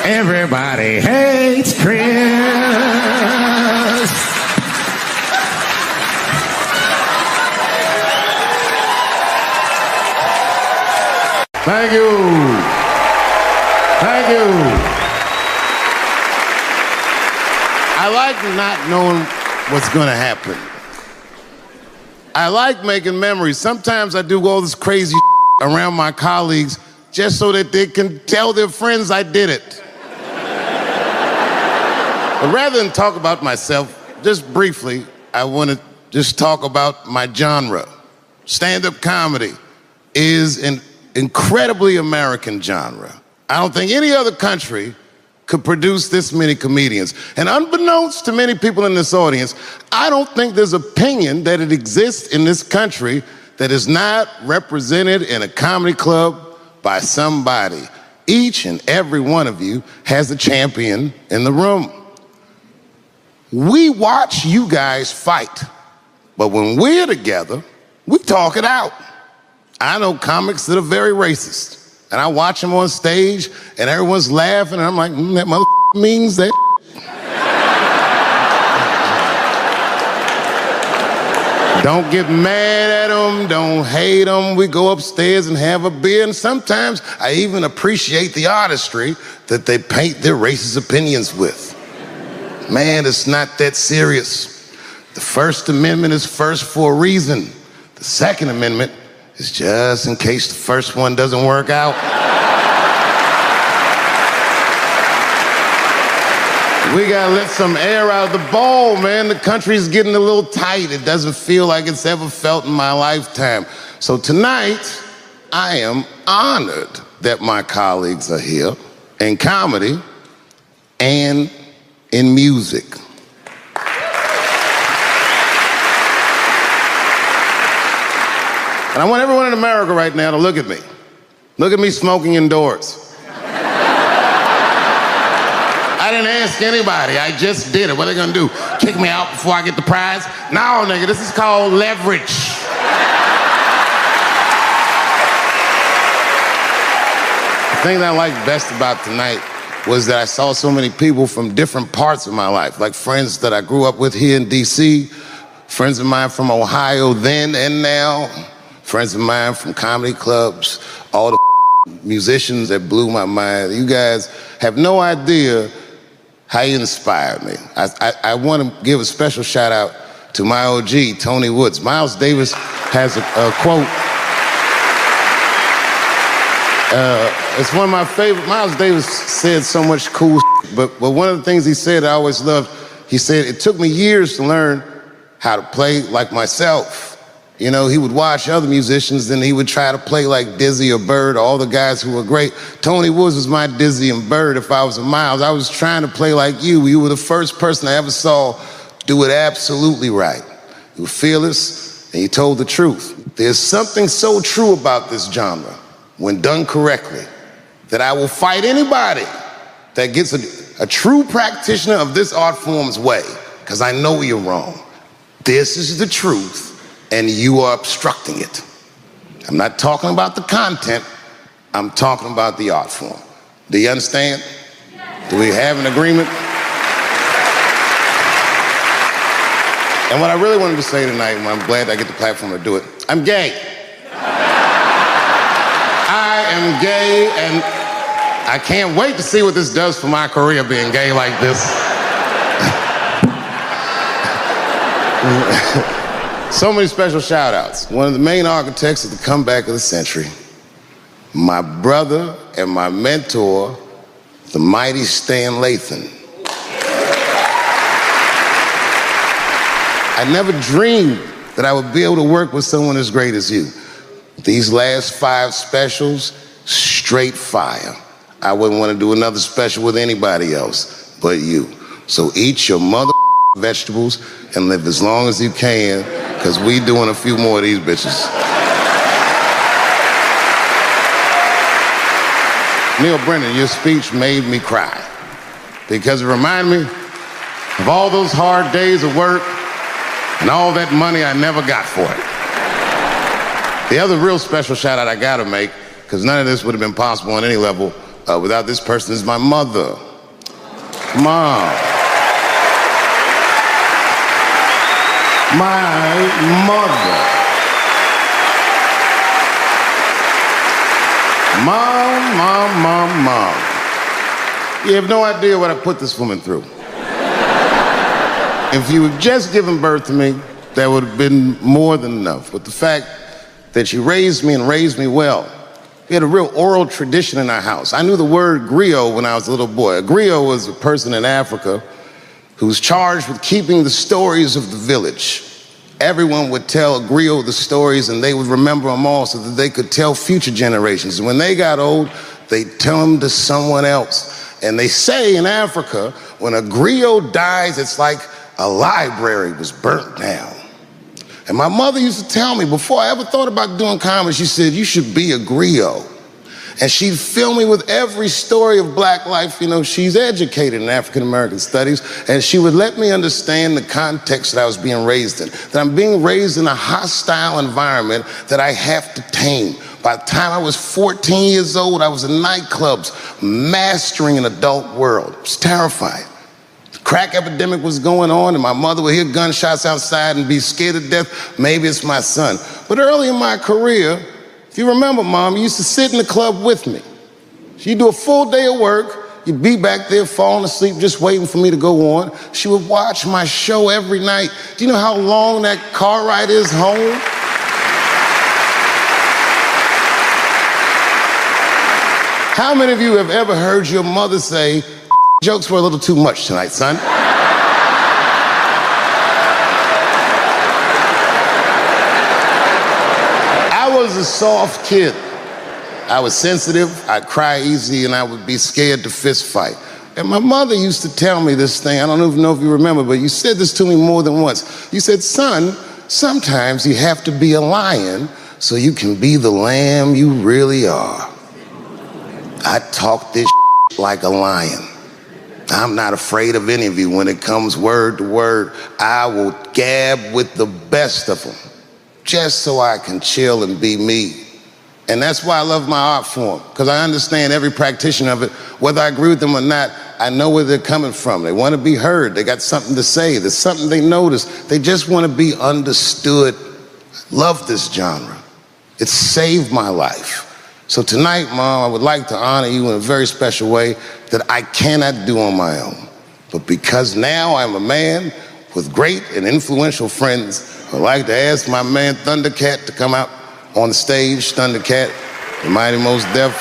Everybody hates Chris. Thank you. Thank you. I like not knowing what's going to happen. I like making memories. Sometimes I do all this crazy around my colleagues just so that they can tell their friends I did it. But rather than talk about myself, just briefly, I want to just talk about my genre. Stand-up comedy is an incredibly American genre. I don't think any other country could produce this many comedians. And unbeknownst to many people in this audience, I don't think there's opinion that it exists in this country that is not represented in a comedy club by somebody. Each and every one of you has a champion in the room. We watch you guys fight, but when we're together, we talk it out. I know comics that are very racist, and I watch them on stage, and everyone's laughing, and I'm like, that motherfucker means that. Don't get mad at them, don't hate them. We go upstairs and have a beer, and sometimes I even appreciate the artistry that they paint their racist opinions with. Man, it's not that serious. The First Amendment is first for a reason. The Second Amendment is just in case the first one doesn't work out. We gotta let some air out of the ball, man. The country's getting a little tight. It doesn't feel like it's ever felt in my lifetime. So tonight, I am honored that my colleagues are here in comedy and in music. And I want everyone in America right now to look at me. Look at me smoking indoors. I didn't ask anybody, I just did it. What are they gonna do? Kick me out before I get the prize? No, nigga, this is called leverage. The thing that I liked best about tonight was that I saw so many people from different parts of my life, like friends that I grew up with here in DC, friends of mine from Ohio then and now, friends of mine from comedy clubs, all the musicians that blew my mind. You guys have no idea how you inspired me. I want to give a special shout out to my OG, Tony Woods. Miles Davis has a quote. It's one of my favorite. Miles Davis said so much cool shit, but one of the things he said I always loved, he said, it took me years to learn how to play like myself. You know, he would watch other musicians, then he would try to play like Dizzy or Bird, all the guys who were great. Tony Woods was my Dizzy and Bird if I was a Miles. I was trying to play like you. You were the first person I ever saw do it absolutely right. You were fearless and you told the truth. There's something so true about this genre, when done correctly, that I will fight anybody that gets a true practitioner of this art form's way, because I know you're wrong. This is the truth, and you are obstructing it. I'm not talking about the content, I'm talking about the art form. Do you understand? Do we have an agreement? And what I really wanted to say tonight, and I'm glad I get the platform to do it, I'm gay. I am gay, and I can't wait to see what this does for my career, being gay like this. So many special shout outs. One of the main architects of the comeback of the century, my brother and my mentor, the mighty Stan Lathan. I never dreamed that I would be able to work with someone as great as you. These last 5 specials, straight fire. I wouldn't want to do another special with anybody else but you. So eat your mother vegetables and live as long as you can, because we doing a few more of these bitches. Neil Brennan, your speech made me cry, because it reminded me of all those hard days of work and all that money I never got for it. The other real special shout out I gotta make, because none of this would have been possible on any level without this person, is my mother. Mom. My mother. Mom. You have no idea what I put this woman through. If you had just given birth to me, that would have been more than enough. But the fact that she raised me and raised me well, we had a real oral tradition in our house. I knew the word griot when I was a little boy. A griot was a person in Africa who was charged with keeping the stories of the village. Everyone would tell a griot the stories, and they would remember them all so that they could tell future generations. And when they got old, they'd tell them to someone else. And they say in Africa, when a griot dies, it's like a library was burnt down. And my mother used to tell me, before I ever thought about doing comedy, she said, you should be a griot. And she'd fill me with every story of black life. You know, she's educated in African-American studies, and she would let me understand the context that I was being raised in, that I'm being raised in a hostile environment that I have to tame. By the time I was 14 years old, I was in nightclubs, mastering an adult world. It was terrifying. The crack epidemic was going on and my mother would hear gunshots outside and be scared to death, maybe it's my son. But early in my career, if you remember, Mom, you used to sit in the club with me. She'd do a full day of work, you'd be back there falling asleep just waiting for me to go on. She would watch my show every night. Do you know how long that car ride is home? How many of you have ever heard your mother say, jokes were a little too much tonight, son? I was a soft kid. I was sensitive, I'd cry easy, and I would be scared to fist fight. And my mother used to tell me this thing, I don't even know if you remember, but you said this to me more than once. You said, son, sometimes you have to be a lion so you can be the lamb you really are. I talk this like a lion. I'm not afraid of any of you when it comes word to word. I will gab with the best of them just so I can chill and be me. And that's why I love my art form, because I understand every practitioner of it. Whether I agree with them or not, I know where they're coming from. They want to be heard. They got something to say. There's something they notice. They just want to be understood. Love this genre. It saved my life. So tonight, Mom, I would like to honor you in a very special way that I cannot do on my own. But because now I'm a man with great and influential friends, I'd like to ask my man Thundercat to come out on the stage. Thundercat, the Mighty Most Def.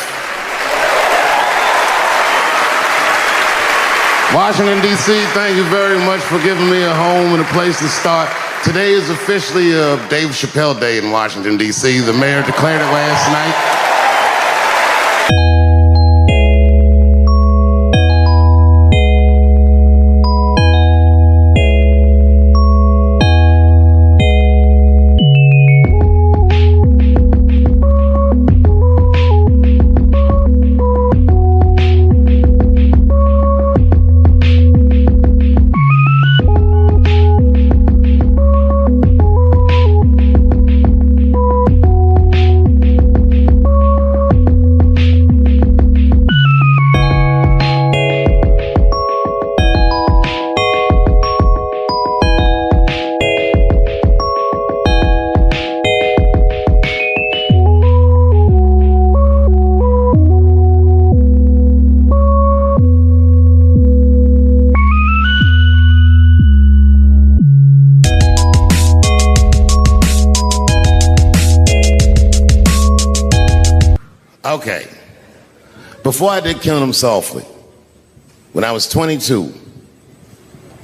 Washington, D.C., thank you very much for giving me a home and a place to start. Today is officially Dave Chappelle Day in Washington, D.C. The mayor declared it last night. Okay, before I did Killing Them Softly, when I was 22,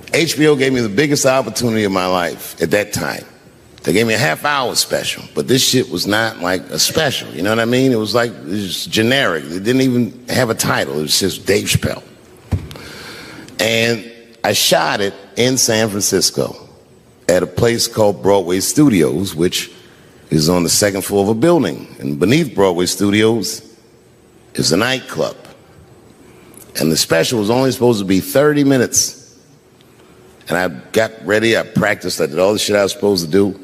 HBO gave me the biggest opportunity of my life at that time. They gave me a half-hour special, but this shit was not like a special, you know what I mean? It was like, it was generic. It didn't even have a title. It was just Dave Chappelle. And I shot it in San Francisco at a place called Broadway Studios, which is on the second floor of a building. And beneath Broadway Studios is a nightclub. And the special was only supposed to be 30 minutes. And I got ready, I practiced, I did all the shit I was supposed to do.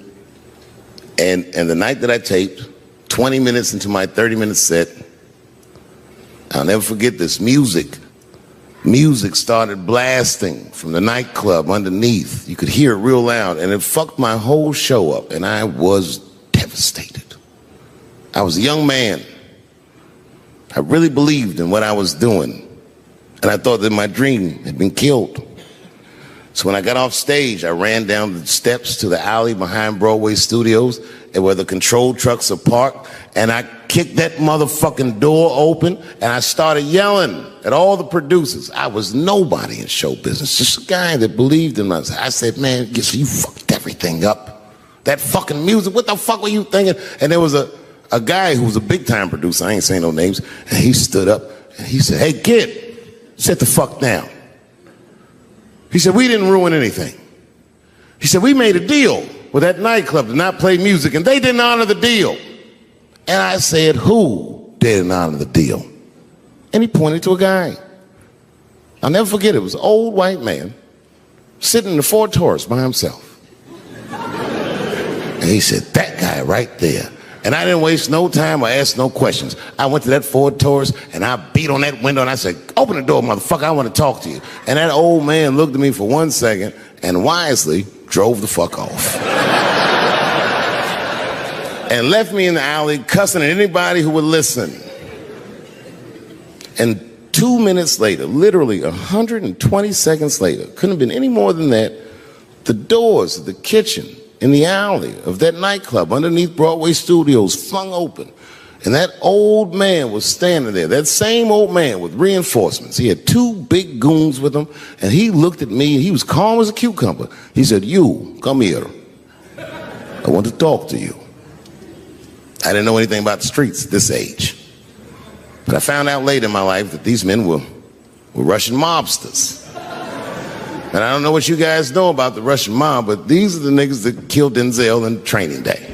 And the night that I taped, 20 minutes into my 30-minute set, I'll never forget this, music started blasting from the nightclub underneath. You could hear it real loud, and it fucked my whole show up, and I was devastated. I was a young man. I really believed in what I was doing, and I thought that my dream had been killed. So when I got off stage, I ran down the steps to the alley behind Broadway Studios, and where the control trucks are parked, and I kicked that motherfucking door open, and I started yelling at all the producers. I was nobody in show business, just a guy that believed in myself. I said, man, you fucked everything up. That fucking music, what the fuck were you thinking? And there was a guy who was a big-time producer, I ain't saying no names, and he stood up, and he said, hey, kid, sit the fuck down. He said, we didn't ruin anything. He said, we made a deal with that nightclub to not play music, and they didn't honor the deal. And I said, who didn't honor the deal? And he pointed to a guy. I'll never forget it. It was an old white man sitting in the Ford Taurus by himself. And he said, that guy right there. And I didn't waste no time or ask no questions. I went to that Ford Taurus and I beat on that window and I said, open the door, motherfucker, I want to talk to you. And that old man looked at me for 1 second and wisely drove the fuck off. And left me in the alley cussing at anybody who would listen. And 2 minutes later, literally 120 seconds later, couldn't have been any more than that, the doors of the kitchen in the alley of that nightclub underneath Broadway Studios flung open. And that old man was standing there, that same old man with reinforcements. He had 2 big goons with him, and he looked at me, and he was calm as a cucumber. He said, you, come here. I want to talk to you. I didn't know anything about the streets at this age. But I found out later in my life that these men were Russian mobsters. And I don't know what you guys know about the Russian mob, but these are the niggas that killed Denzel in Training Day.